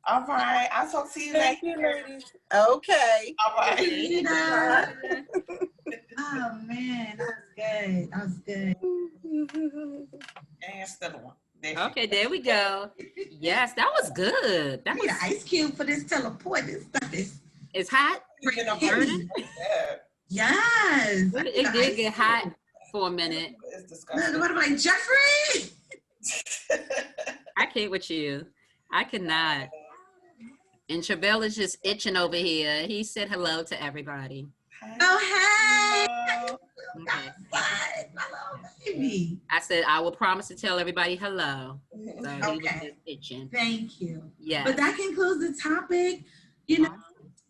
All right. I'll talk to you later. Thank you, ladies. Okay. All right. Rita. Oh man, that was good. And still one. Okay, there we go. Yes, that was good. That I need was an ice cube for this teleport. This stuff is it's hot. burning. Yes. It did get hot for a minute. It's disgusting. What am I, Jeffrey? I can't with you. I cannot. And Travell is just itching over here. He said hello to everybody. Oh, hey. Okay. Hello, baby. I said I will promise to tell everybody hello. So he was Okay. just itching. Thank you. Yeah. But that concludes the topic,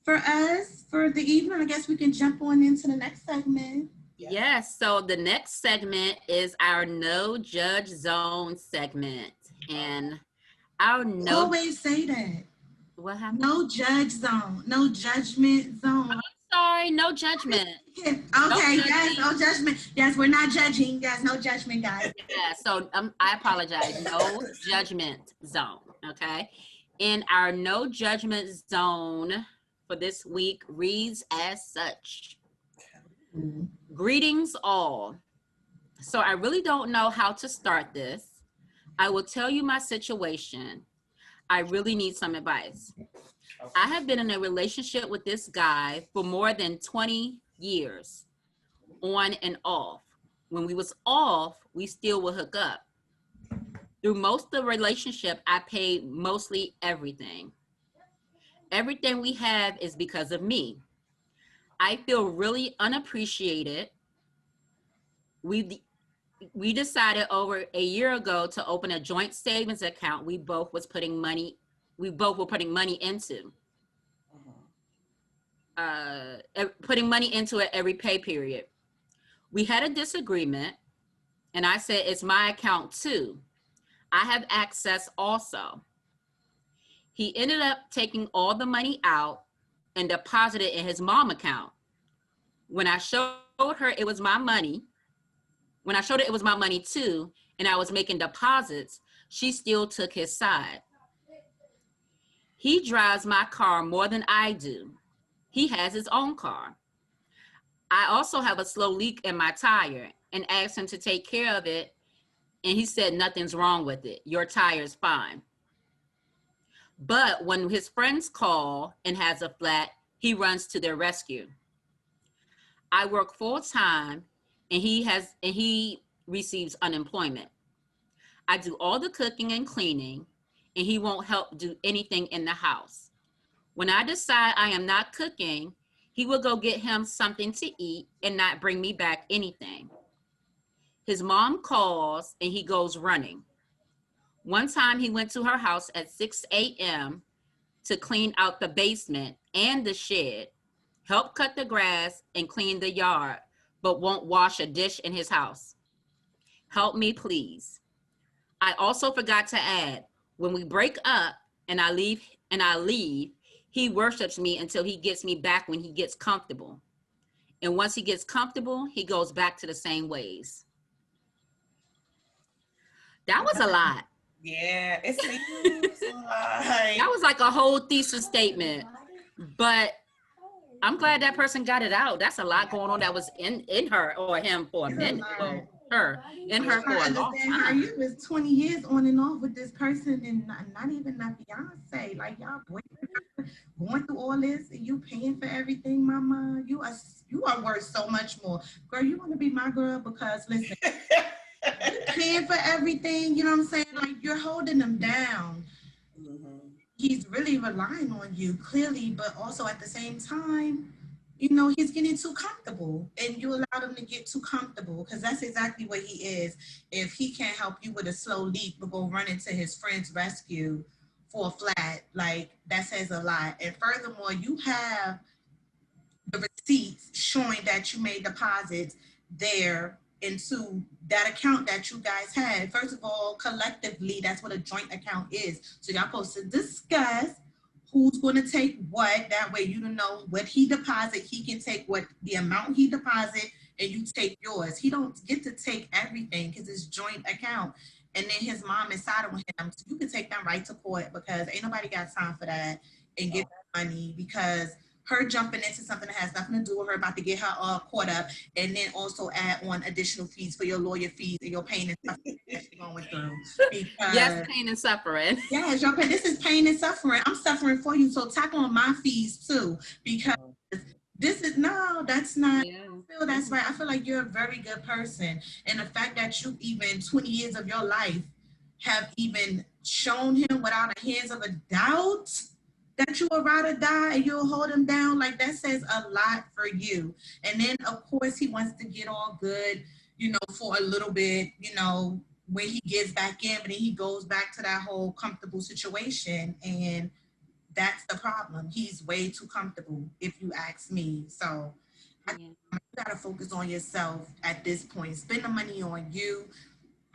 for us for the evening. I guess we can jump on into the next segment. Yes. So the next segment is our no judge zone segment. And our Always say that. What happened? No judge zone. No judgment zone. Sorry, no judgment. Okay, yes, no judgment. Yes, we're not judging. Yes, no judgment, guys. Yeah, so I apologize. No judgment zone, okay? And our no judgment zone for this week reads as such. Greetings all. So I really don't know how to start this. I will tell you my situation. I really need some advice. I have been in a relationship with this guy for more than 20 years, on and off. When we was off, we still would hook up. Through most of the relationship, I paid mostly everything. Everything we have is because of me. I feel really unappreciated. We decided over a year ago to open a joint savings account. We both were putting money into. Putting money into it every pay period. We had a disagreement, and I said, it's my account too. I have access also. He ended up taking all the money out and deposited in his mom account. When I showed her it was my money, too, and I was making deposits, she still took his side. He drives my car more than I do. He has his own car. I also have a slow leak in my tire and asked him to take care of it. And he said, nothing's wrong with it. Your tire's fine. But when his friends call and has a flat, he runs to their rescue. I work full time and he receives unemployment. I do all the cooking and cleaning and he won't help do anything in the house. When I decide I am not cooking, he will go get him something to eat and not bring me back anything. His mom calls and he goes running. One time he went to her house at 6 a.m. to clean out the basement and the shed, help cut the grass and clean the yard, but won't wash a dish in his house. Help me, please. I also forgot to add, when we break up and I leave, he worships me until he gets me back when he gets comfortable. And once he gets comfortable, he goes back to the same ways. That was a lot. Yeah, it's a lot. That was like a whole thesis statement. But I'm glad that person got it out. That's a lot going on that was in her or him for a minute. Well, her for a long time. How you was 20 years on and off with this person and not even a fiance. Like y'all boyfriend going through all this and you paying for everything, mama. You are worth so much more. Girl, you want to be my girl because listen, paying for everything, you know what I'm saying? Like you're holding him down. Mm-hmm. He's really relying on you clearly, but also at the same time, you know, he's getting too comfortable and you allowed him to get too comfortable because that's exactly what he is. If he can't help you with a slow leak, but go run into his friend's rescue for a flat. Like, that says a lot. And furthermore, you have the receipts showing that you made deposits there into that account that you guys had. First of all, collectively, that's what a joint account is. So y'all supposed to discuss who's going to take what. That way you don't know what he deposit. He can take what the amount he deposit, and you take yours. He don't get to take everything because it's joint account. And then his mom is siding with him. So you can take them right to court, because ain't nobody got time for that, and get money, because her jumping into something that has nothing to do with her, about to get her all caught up, and then also add on additional fees for your lawyer fees and your pain and suffering that you're going through. Because, yes, pain and suffering. yes, your pain. This is pain and suffering. I'm suffering for you, so tack on my fees too, because this is that's not. Yeah. I feel that's right. I feel like you're a very good person, and the fact that you even 20 years of your life have even shown him without a hands of a doubt that you will ride or die and you'll hold him down, like, that says a lot for you. And then of course he wants to get all good, for a little bit, when he gets back in, but then he goes back to that whole comfortable situation, and that's the problem. He's way too comfortable, if you ask me. So you gotta focus on yourself at this point. Spend the money on you.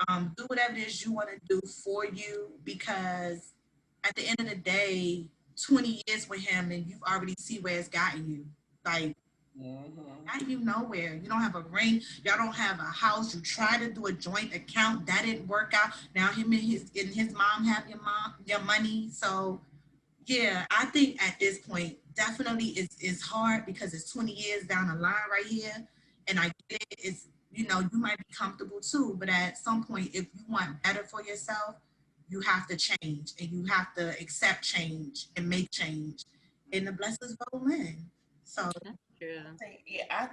Do whatever it is you want to do for you, because at the end of the day, 20 years with him, and you've already see where it's gotten you. Like, got you nowhere. You don't have a ring. Y'all don't have a house. You try to do a joint account. That didn't work out. Now him and his mom have your money. So yeah, I think at this point, definitely it's hard, because it's 20 years down the line right here. And I get it. It's, you might be comfortable too, but at some point, if you want better for yourself, you have to change, and you have to accept change and make change, and the blessings roll in. So True. I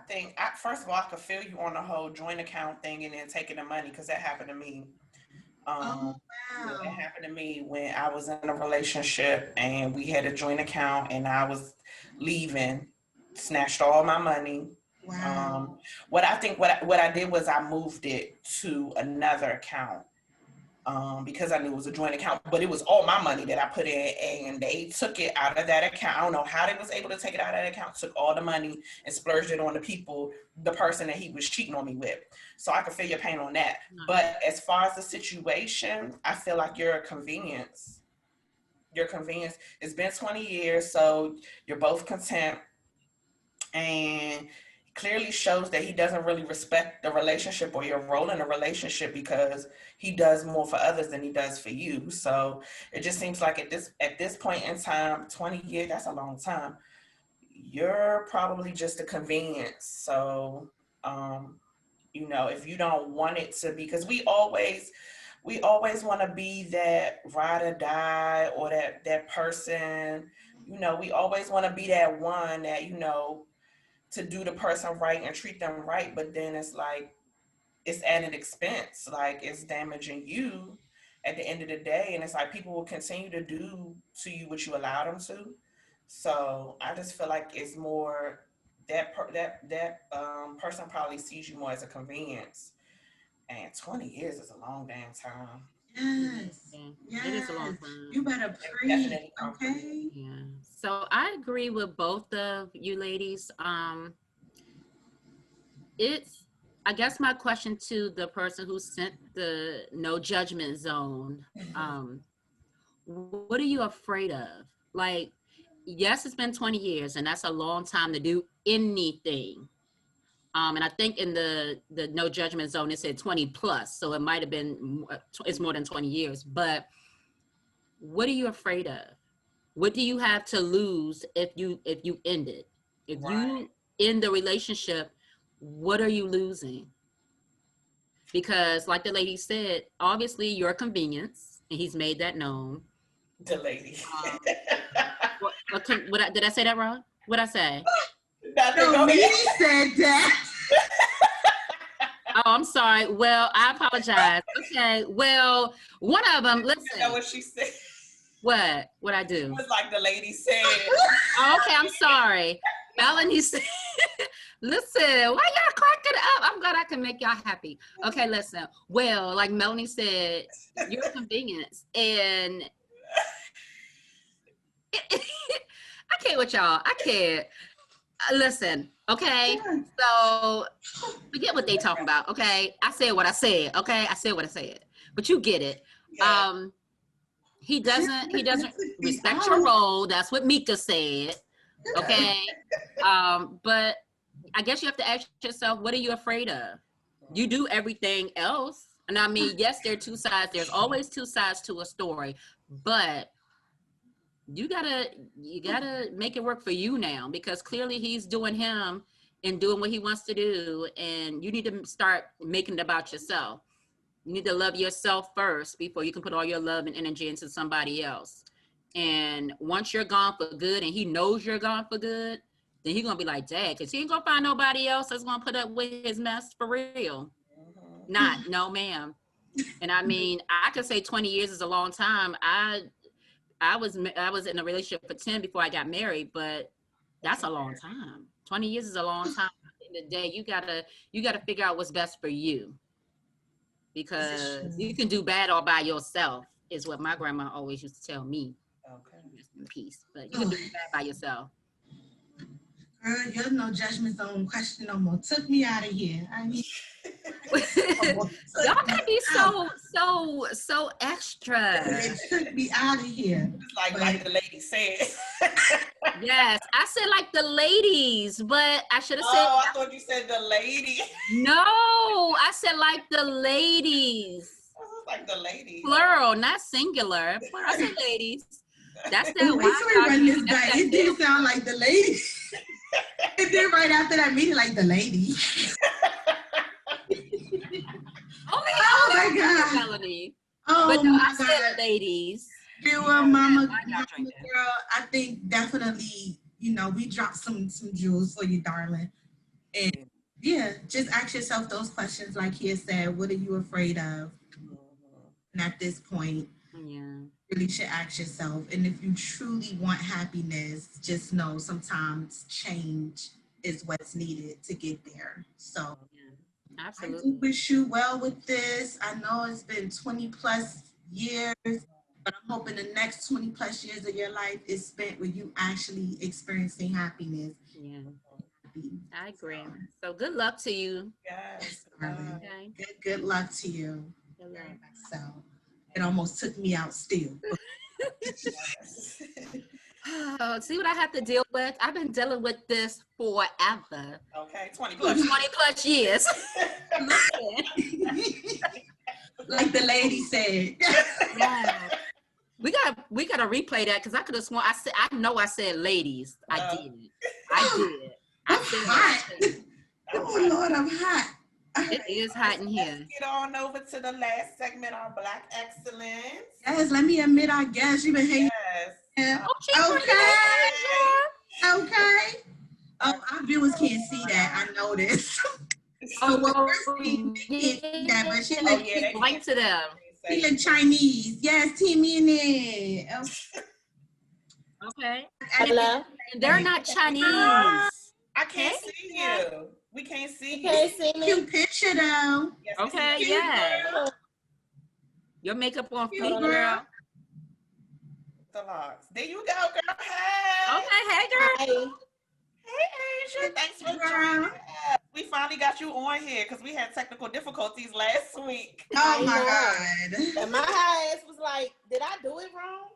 think first of all, I could feel you on the whole joint account thing and then taking the money, because that happened to me. wow. Yeah, that happened to me when I was in a relationship and we had a joint account, and I was leaving, snatched all my money. Wow. What I did was I moved it to another account. Because I knew it was a joint account, but it was all my money that I put in, and they took it out of that account. I don't know how they was able to take it out of that account, took all the money and splurged it on the person that he was cheating on me with. So I could feel your pain on that. But as far as the situation, I feel like you're a convenience. It's been 20 years, so you're both content, and clearly shows that he doesn't really respect the relationship or your role in the relationship, because he does more for others than he does for you. So it just seems like at this point in time, 20 years, that's a long time. You're probably just a convenience. So, if you don't want it to be, because we always want to be that ride or die, or that person, we always want to be that one that, to do the person right and treat them right, but then it's like, it's at an expense, like it's damaging you at the end of the day, and it's like people will continue to do to you what you allow them to. So I just feel like it's more that person probably sees you more as a convenience, and 20 years is a long damn time. Yes. Yeah. It is a long time. You better preach, okay? Yeah. So I agree with both of you ladies. I guess my question to the person who sent the no judgment zone, what are you afraid of? Like, yes, it's been 20 years, and that's a long time to do anything. And I think in the no judgment zone, it said 20 plus. So it might've been, it's more than 20 years, but what are you afraid of? What do you have to lose if you end it? If you end the relationship, what are you losing? Because like the lady said, obviously you're a convenience, and he's made that known. The lady. Did I say that wrong? What'd I say? No, he said that. Oh, I'm sorry. Well, I apologize. Okay. Well, one of them, listen. You know what she said? What I do? It was like the lady said. Oh, okay, I'm sorry. Melanie said, listen, why y'all cracking up? I'm glad I can make y'all happy. Okay, listen. Well, like Melanie said, you're a convenience. And can't with y'all. I can't. Listen, okay? So forget what they talking about, okay? I said what I said, okay? I said what I said. But you get it. Yeah. He doesn't respect your role. That's what Mika said. Okay. But I guess you have to ask yourself, what are you afraid of? You do everything else. And I mean, yes, there are two sides. There's always two sides to a story, but you gotta make it work for you now, because clearly he's doing him and doing what he wants to do. And you need to start making it about yourself. You need to love yourself first before you can put all your love and energy into somebody else. And once you're gone for good and he knows you're gone for good, then he's gonna be like, Dad, because he ain't gonna find nobody else that's gonna put up with his mess for real. Not, no, ma'am. And I mean, I could say 20 years is a long time. I was in a relationship for 10 before I got married, but that's a long time. 20 years is a long time. At the end of the day, you gotta figure out what's best for you, because you can do bad all by yourself, is what my grandma always used to tell me. Okay. Rest in peace. But you can do bad by yourself. Girl, you're no judgment zone question no more. Took me out of here. I mean, Y'all gotta be so extra. it took me out of here. It's like the lady said. Yes, I said like the ladies, but I should have said. Oh, I thought you said the lady. No, I said like the ladies. Like the lady. Plural, not singular. Plural. I said ladies. That's that. Wait till we run this back. It did sound like the lady. It did right after that meeting, like the lady. Oh my God. Melanie. Oh But no, my I said God. ladies. You were mama y'all drink that? girl. I think definitely, we dropped some jewels for you, darling. And yeah, just ask yourself those questions, like he said. What are you afraid of? And at this point, really should ask yourself. And if you truly want happiness, just know sometimes change is what's needed to get there. So Absolutely. I do wish you well with this. I know it's been 20 plus years, but I'm hoping the next 20 plus years of your life is spent with you actually experiencing happiness. Yeah, I agree. So good luck to you. Yes. Okay. Good luck to you. Good luck. So it almost took me out still. Oh, see what I have to deal with? I've been dealing with this forever. Okay, 20 plus. 20 plus years. Like the lady said. Yeah. We gotta replay that, because I could have sworn I said ladies. I did. I'm hot. Oh Lord, I'm hot. It is hot in here. Let's get on over to the last segment, our Black Excellence. Yes, let me admit, I guess you've been hanging. Yes. Okay. Oh, our viewers can't see that. I know this. So what we're seeing, they can't see that, but she look Point to them. She look Chinese. Yes, team in it. Okay. Hello? And they're not Chinese. I can't see you. We can't see you. Can't see me. Cute picture though. Yes, Okay, we see you, yeah. girl. Your makeup on Cute feet, girl. girl. The locks. There you go, girl. Hey. Okay, hey, girl. Hey, Asia. Thanks for joining us. We finally got you on here because we had technical difficulties last week. Oh my God. And my high ass was like, did I do it wrong?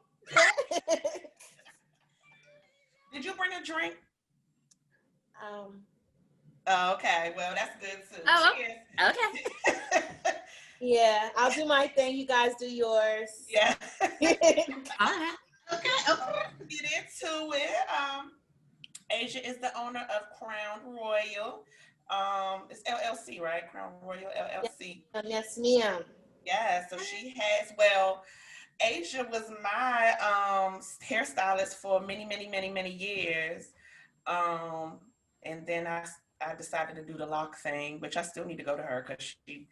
Did you bring a drink? Um, Okay, well, that's good too. Oh, Cheers. okay. yeah, I'll do my thing. You guys do yours. Yeah. All right. Okay. Get into it. Asia is the owner of Crown Royal. It's LLC, right? Crown Royal LLC. Yes, ma'am. Yeah, so she has, Asia was my hairstylist for many years. And then I decided to do the lock thing, which I still need to go to her because she,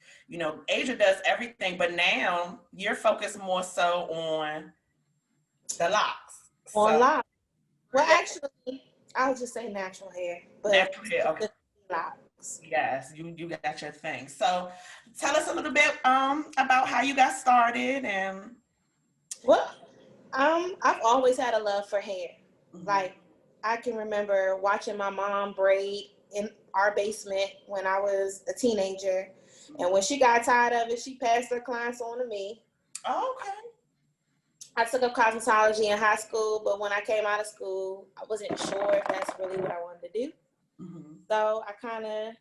Asia does everything, but now you're focused more so on the locks. On lock. Well, actually, I'll just say natural hair. But natural hair, okay. Locks. Yes, you got your thing. So tell us a little bit about how you got started and. Well, I've always had a love for hair. Mm-hmm. Like I can remember watching my mom braid in our basement when I was a teenager. And when she got tired of it, she passed her clients on to me. Oh, okay. I took up cosmetology in high school, but when I came out of school, I wasn't sure if that's really what I wanted to do. Mm-hmm. So I kind of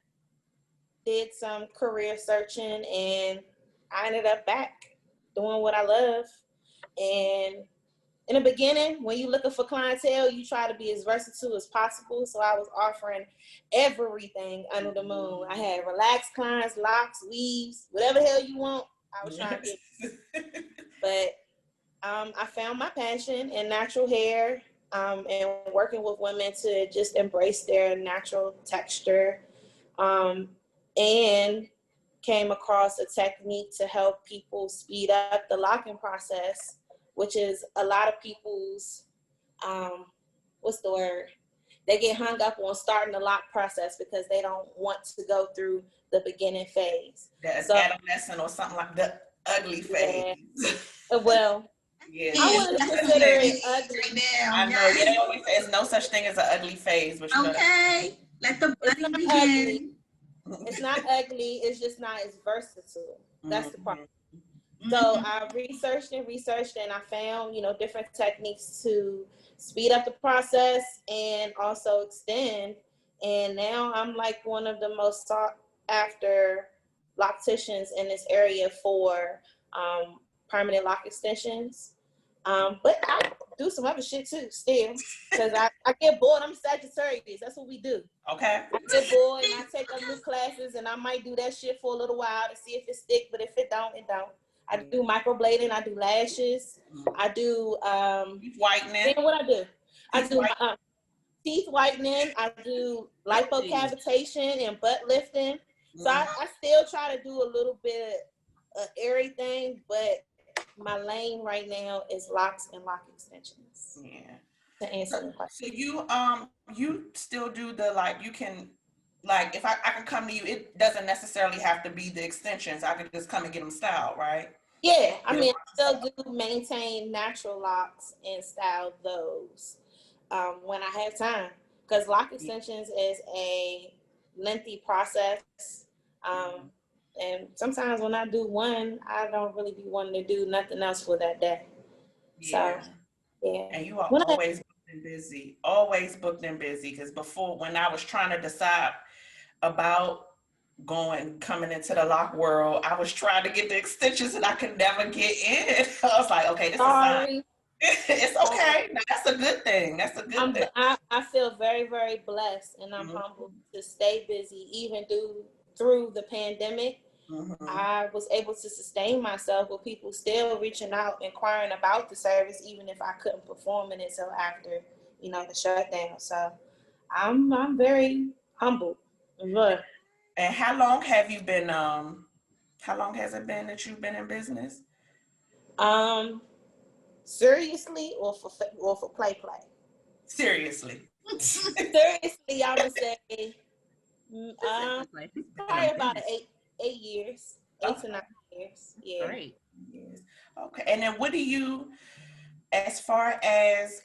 did some career searching, and I ended up back doing what I love. And in the beginning, when you're looking for clientele, you try to be as versatile as possible. So I was offering everything under the moon. I had relaxed clients, locks, weaves, whatever the hell you want. I was trying to get, but I found my passion in natural hair, and working with women to just embrace their natural texture, and came across a technique to help people speed up the locking process, which is a lot of people's, what's the word? They get hung up on starting the lock process because they don't want to go through the beginning phase. The So, adolescent or something like the ugly phase. well, Yeah, I Yes, wouldn't that's consider what it it ugly. is now. I know. Yeah, Yes. they always say there's no such thing as an ugly phase, but you know Okay. Let the It's budding not ugly. begin. It's not ugly. It's just not as versatile. That's the problem. So Mhm. I researched, and I found, different techniques to speed up the process and also extend. And now I'm like one of the most sought after locticians in this area for permanent lock extensions. But I do some other shit too, still, because I get bored. I'm Sagittarius. That's what we do. Okay. I get bored and I take up new classes, and I might do that shit for a little while to see if it stick. But if it don't, it don't. I do microblading. I do lashes. I do Teeth whitening. then what I do? I Teeth do white. teeth whitening. I do lipocavitation and butt lifting. So I still try to do a little bit of everything, but my lane right now is locks and lock extensions. Yeah. To answer the question. So you still do the like you can like if I can come to you, it doesn't necessarily have to be the extensions. I could just come and get them styled, right? Yeah, I mean, I still do maintain natural locks and style those when I have time. Because lock extensions is a lengthy process. And sometimes when I do one, I don't really be wanting to do nothing else for that day. So, Yeah. yeah. And you are When I, always booked and busy. Because before, when I was trying to decide about coming into the lock world, I was trying to get the extensions and I could never get in. I was like, okay, this is a sign. sorry. It's okay. No, that's a good thing. That's a good thing. I feel very, very blessed, and I'm humbled to stay busy even through the pandemic. I was able to sustain myself with people still reaching out, inquiring about the service, even if I couldn't perform it until after, the shutdown. So I'm very humbled. Look, And how long have you been? How long has it been that you've been in business? seriously, or for play. Seriously. Seriously, I would say probably about 8 years, 8 to 9 years. Yeah. Great. Yes. Okay. And then what do you, as far as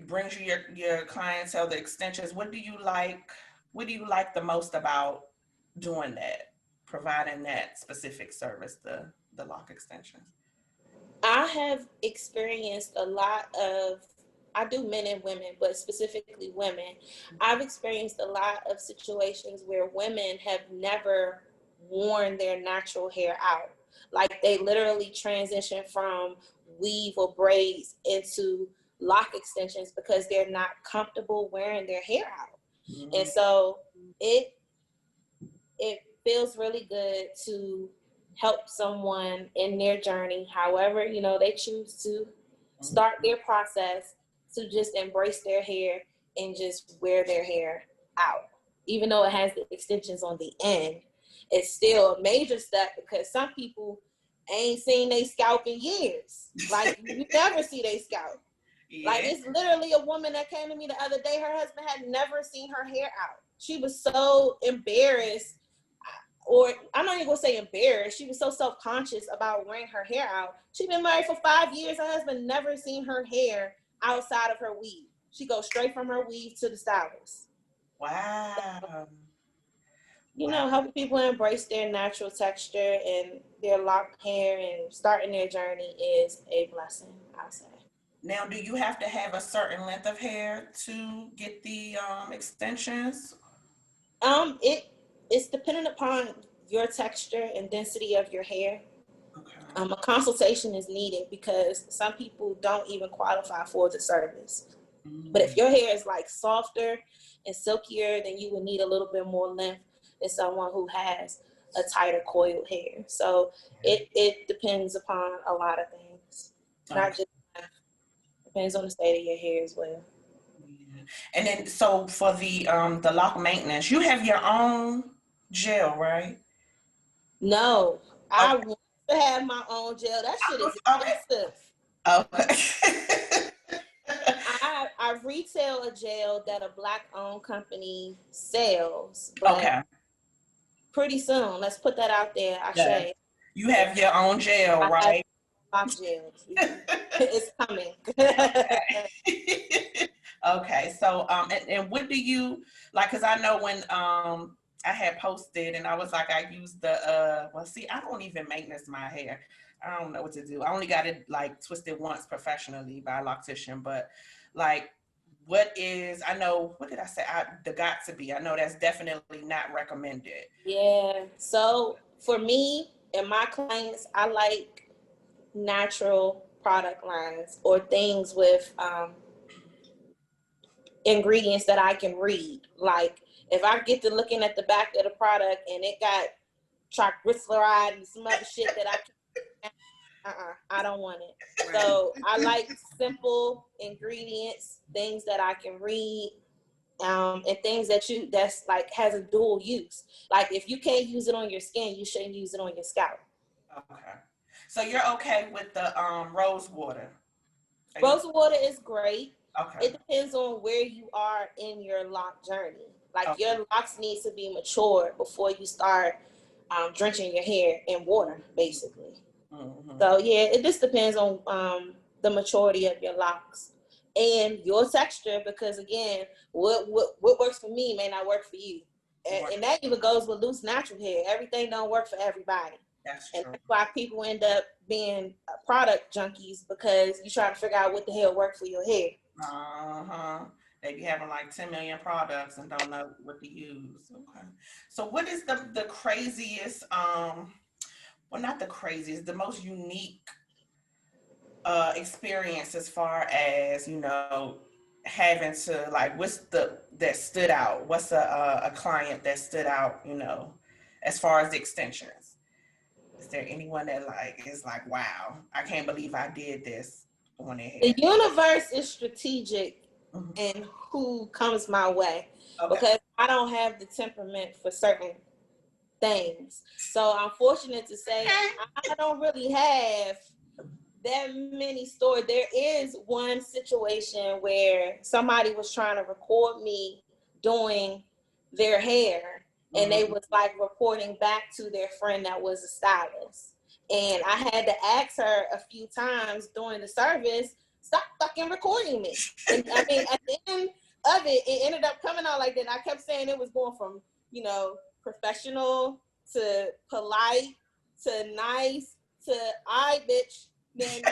brings you your clientele, the extensions, what do you like? What do you like the most about doing that, providing that specific service, the lock extensions? I have experienced a lot of, I do men and women, but specifically women. I've experienced a lot of situations where women have never worn their natural hair out. Like they literally transition from weave or braids into lock extensions because they're not comfortable wearing their hair out. And so it feels really good to help someone in their journey, however, they choose to start their process, to just embrace their hair and just wear their hair out. Even though it has the extensions on the end, it's still a major step because some people ain't seen their scalp in years. Like you never see their scalp. Yeah. Like it's literally a woman that came to me the other day. Her husband had never seen her hair out. She was so embarrassed, or I'm not even gonna say embarrassed. She was so self-conscious about wearing her hair out. She'd been married for 5 years. Her husband never seen her hair outside of her weave. She goes straight from her weave to the stylist. Wow. You know, helping people embrace their natural texture and their locked hair and starting their journey is a blessing, I'll say. Now, do you have to have a certain length of hair to get the extensions? It's dependent upon your texture and density of your hair. Okay. A consultation is needed because some people don't even qualify for the service. But if your hair is like softer and silkier, then you would need a little bit more length than someone who has a tighter coiled hair. So it depends upon a lot of things. Not just depends on the state of your hair as well. Yeah. And then so for the lock maintenance, you have your own gel, right? No, I want to have my own gel. That shit is expensive. Okay. I retail a gel that a Black-owned company sells, but pretty soon, let's put that out there. You have your own gel, right? Lock gels. It's coming. Okay, so and what do you like? Because I know when I had posted and I was like, I used the well, see, I don't even maintenance my hair. I don't know what to do. I only got it like twisted once professionally by a loctician, but like, what did I say? The got to be. I know that's definitely not recommended. Yeah. So for me and my clients, I like natural product lines or things with ingredients that I can read. Like if I get to looking at the back of the product and it got triglyceride and some other shit that I don't want it. Right. So I like simple ingredients, things that I can read, and things that's like has a dual use. Like if you can't use it on your skin, you shouldn't use it on your scalp. Okay. So you're okay with the rose water? Rose water is great. Okay. It depends on where you are in your lock journey. Like your locks need to be mature before you start drenching your hair in water, basically. Mm-hmm. So yeah, it just depends on the maturity of your locks and your texture, because again, what works for me may not work for you. And that even goes with loose natural hair. Everything don't work for everybody. That's true. And that's why people end up being product junkies, because you try to figure out what the hell works for your hair. They be having like 10 million products and don't know what to use. Okay. So what is the craziest, well, not the craziest, the most unique experience as far as, you know, having to like, that stood out? What's a client that stood out, you know, as far as the extensions? Is there anyone that like is like, wow, I can't believe I did this on their hair? The universe is strategic in who comes my way, because I don't have the temperament for certain things. So I'm fortunate to say I don't really have that many stories. There is one situation where somebody was trying to record me doing their hair, and they was like reporting back to their friend that was a stylist. And I had to ask her a few times during the service, stop fucking recording me. And I mean, at the end of it, it ended up coming out like that. I kept saying it was going from, you know, professional to polite to nice to bitch. Then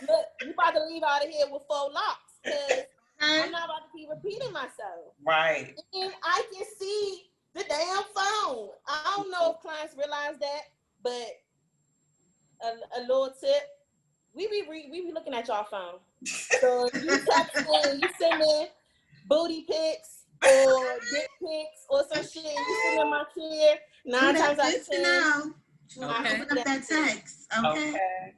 look, you about to leave out of here with 4 locks, because I'm not about to keep repeating myself. Right. And I can see the damn phone. I don't know if clients realize that, but a little tip: we be looking at y'all phone. So if you texting, you sending booty pics or dick pics or some shit, and you sitting in my chair, 9 times out of 10. Okay. Open up that text. Okay.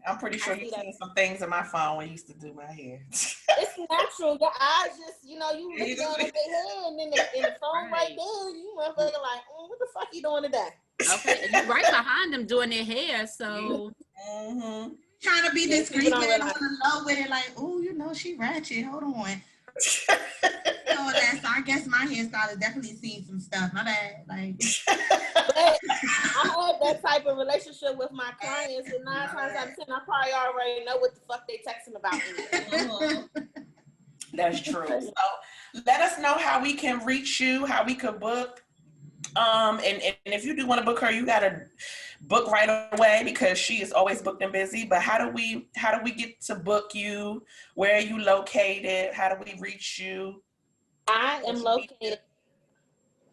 I'm pretty sure you've seen some things in my phone when I used to do my hair. It's natural. Your eyes just, you know, you look down at their hair, and then the phone right there, you motherfucker like, what the fuck you doing today? Okay, and you're right behind them doing their hair, so. Trying to be discreet, but on the low with it, like, oh, you know, she ratchet. Hold on. So I guess my hairstyle has definitely seen some stuff. My bad. Like, but I had that type of relationship with my clients, and 9 times out of 10, I probably already know what the fuck they texting about me. That's true. So let us know how we can reach you, how we could book. And if you do want to book her, you gotta book right away because she is always booked and busy. But how do we get to book you? Where are you located? How do we reach you? I am located.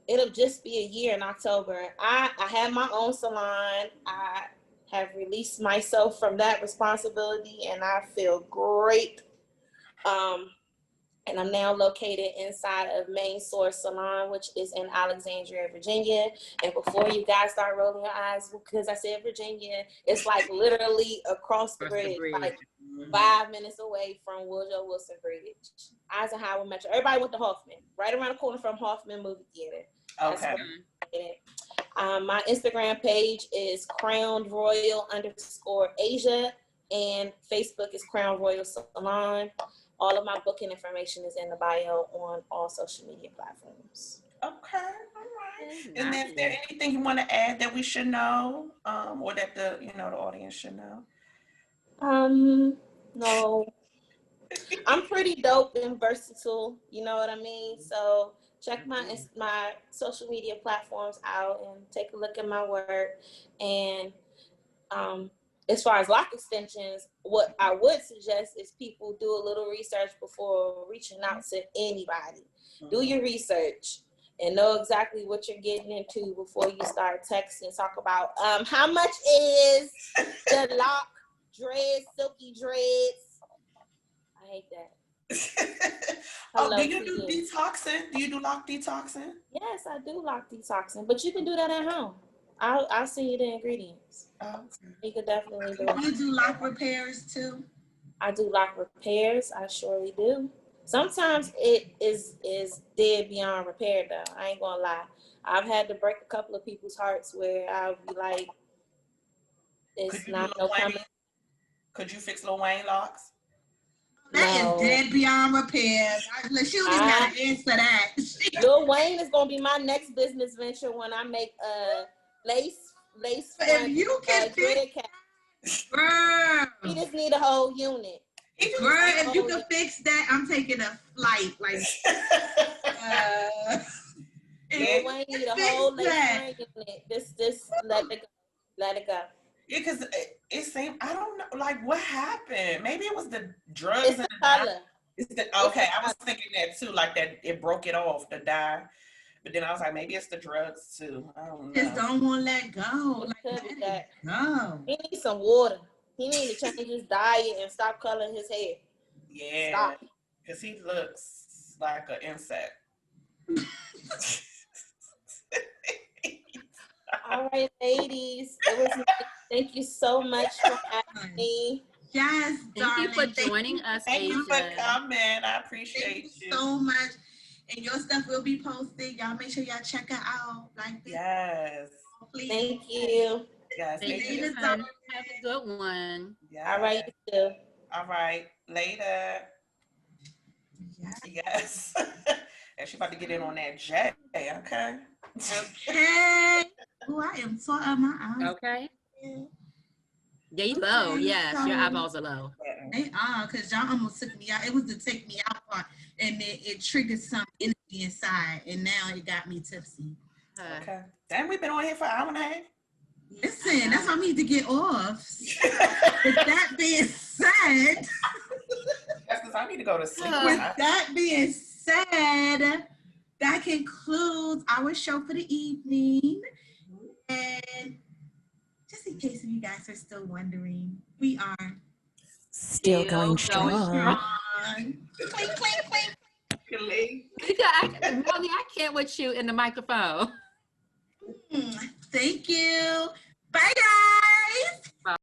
It'll just be a year in October. I have my own salon. I have released myself from that responsibility, and I feel great. And I'm now located inside of Main Source Salon, which is in Alexandria, Virginia. And before you guys start rolling your eyes because I said Virginia, it's like literally across the bridge, like 5 minutes away from Woodrow Wilson Bridge. Eisenhower Metro. Everybody went to Hoffman, right around the corner from Hoffman Movie Theater. Okay. My Instagram page is crownedroyal_Asia, and Facebook is Crown Royal Salon. All of my booking information is in the bio on all social media platforms. Okay, all right. And then, is there anything you want to add that we should know, or that the audience should know? No. I'm pretty dope and versatile. You know what I mean? So check my social media platforms out and take a look at my work. And as far as lock extensions, what I would suggest is people do a little research before reaching out to anybody. Do your research and know exactly what you're getting into before you start texting. Talk about how much is the lock dreads, silky dreads. I hate that. Do you do detoxing? Do you do lock detoxing? Yes, I do lock detoxing, but you can do that at home. I'll send you the ingredients. Okay. You could definitely do it. You do lock repairs too? I do lock repairs. I surely do. Sometimes it is dead beyond repair though. I ain't gonna lie. I've had to break a couple of people's hearts where I'll be like, it's not no coming. Could you fix Lil Wayne locks? That is dead beyond repair. She don't even gotta answer that. Lil Wayne is gonna be my next business venture when I make lace. If you can fix cap. Girl. He just need a whole unit. Girl, if you can fix that, I'm taking a flight. Like, Lil Wayne need a whole lace unit. This let it go. Yeah, because it seemed, I don't know, like what happened? Maybe it was the drugs. It's the color. Okay, I was thinking that too, like that it broke it off, the dye. But then I was like, maybe it's the drugs too. I don't know. Just don't want to let go. No. He needs some water. He needs to change his diet and stop coloring his hair. Yeah, because he looks like an insect. All right, ladies. It was nice. Thank you so much for having me. Yes, darling. Thank you for joining us, Thank Asia. you for coming. I appreciate you so much. And your stuff will be posted. Y'all make sure y'all check her out. Like this. Yes. Please. Thank you. Yes. Thank you. Have a good one. Yes. All right, you too. All right. Later. Yes. And she about to get in on that J. Okay. Okay. Oh, I am so out of my eyes. Okay. There you go. Yes, your eyeballs are low. They are, because y'all almost took me out. It was the take me out part, and it triggered some energy inside, and now it got me tipsy. Okay. Damn, we've been on here for an hour and a half. Listen, that's why I need to get off. With that being said, that's because I need to go to sleep. With that being said, that concludes our show for the evening. And just in case you guys are still wondering, we are still going strong. Clink, clink, clink. Mommy, I can't with you in the microphone. Thank you. Bye, guys. Bye.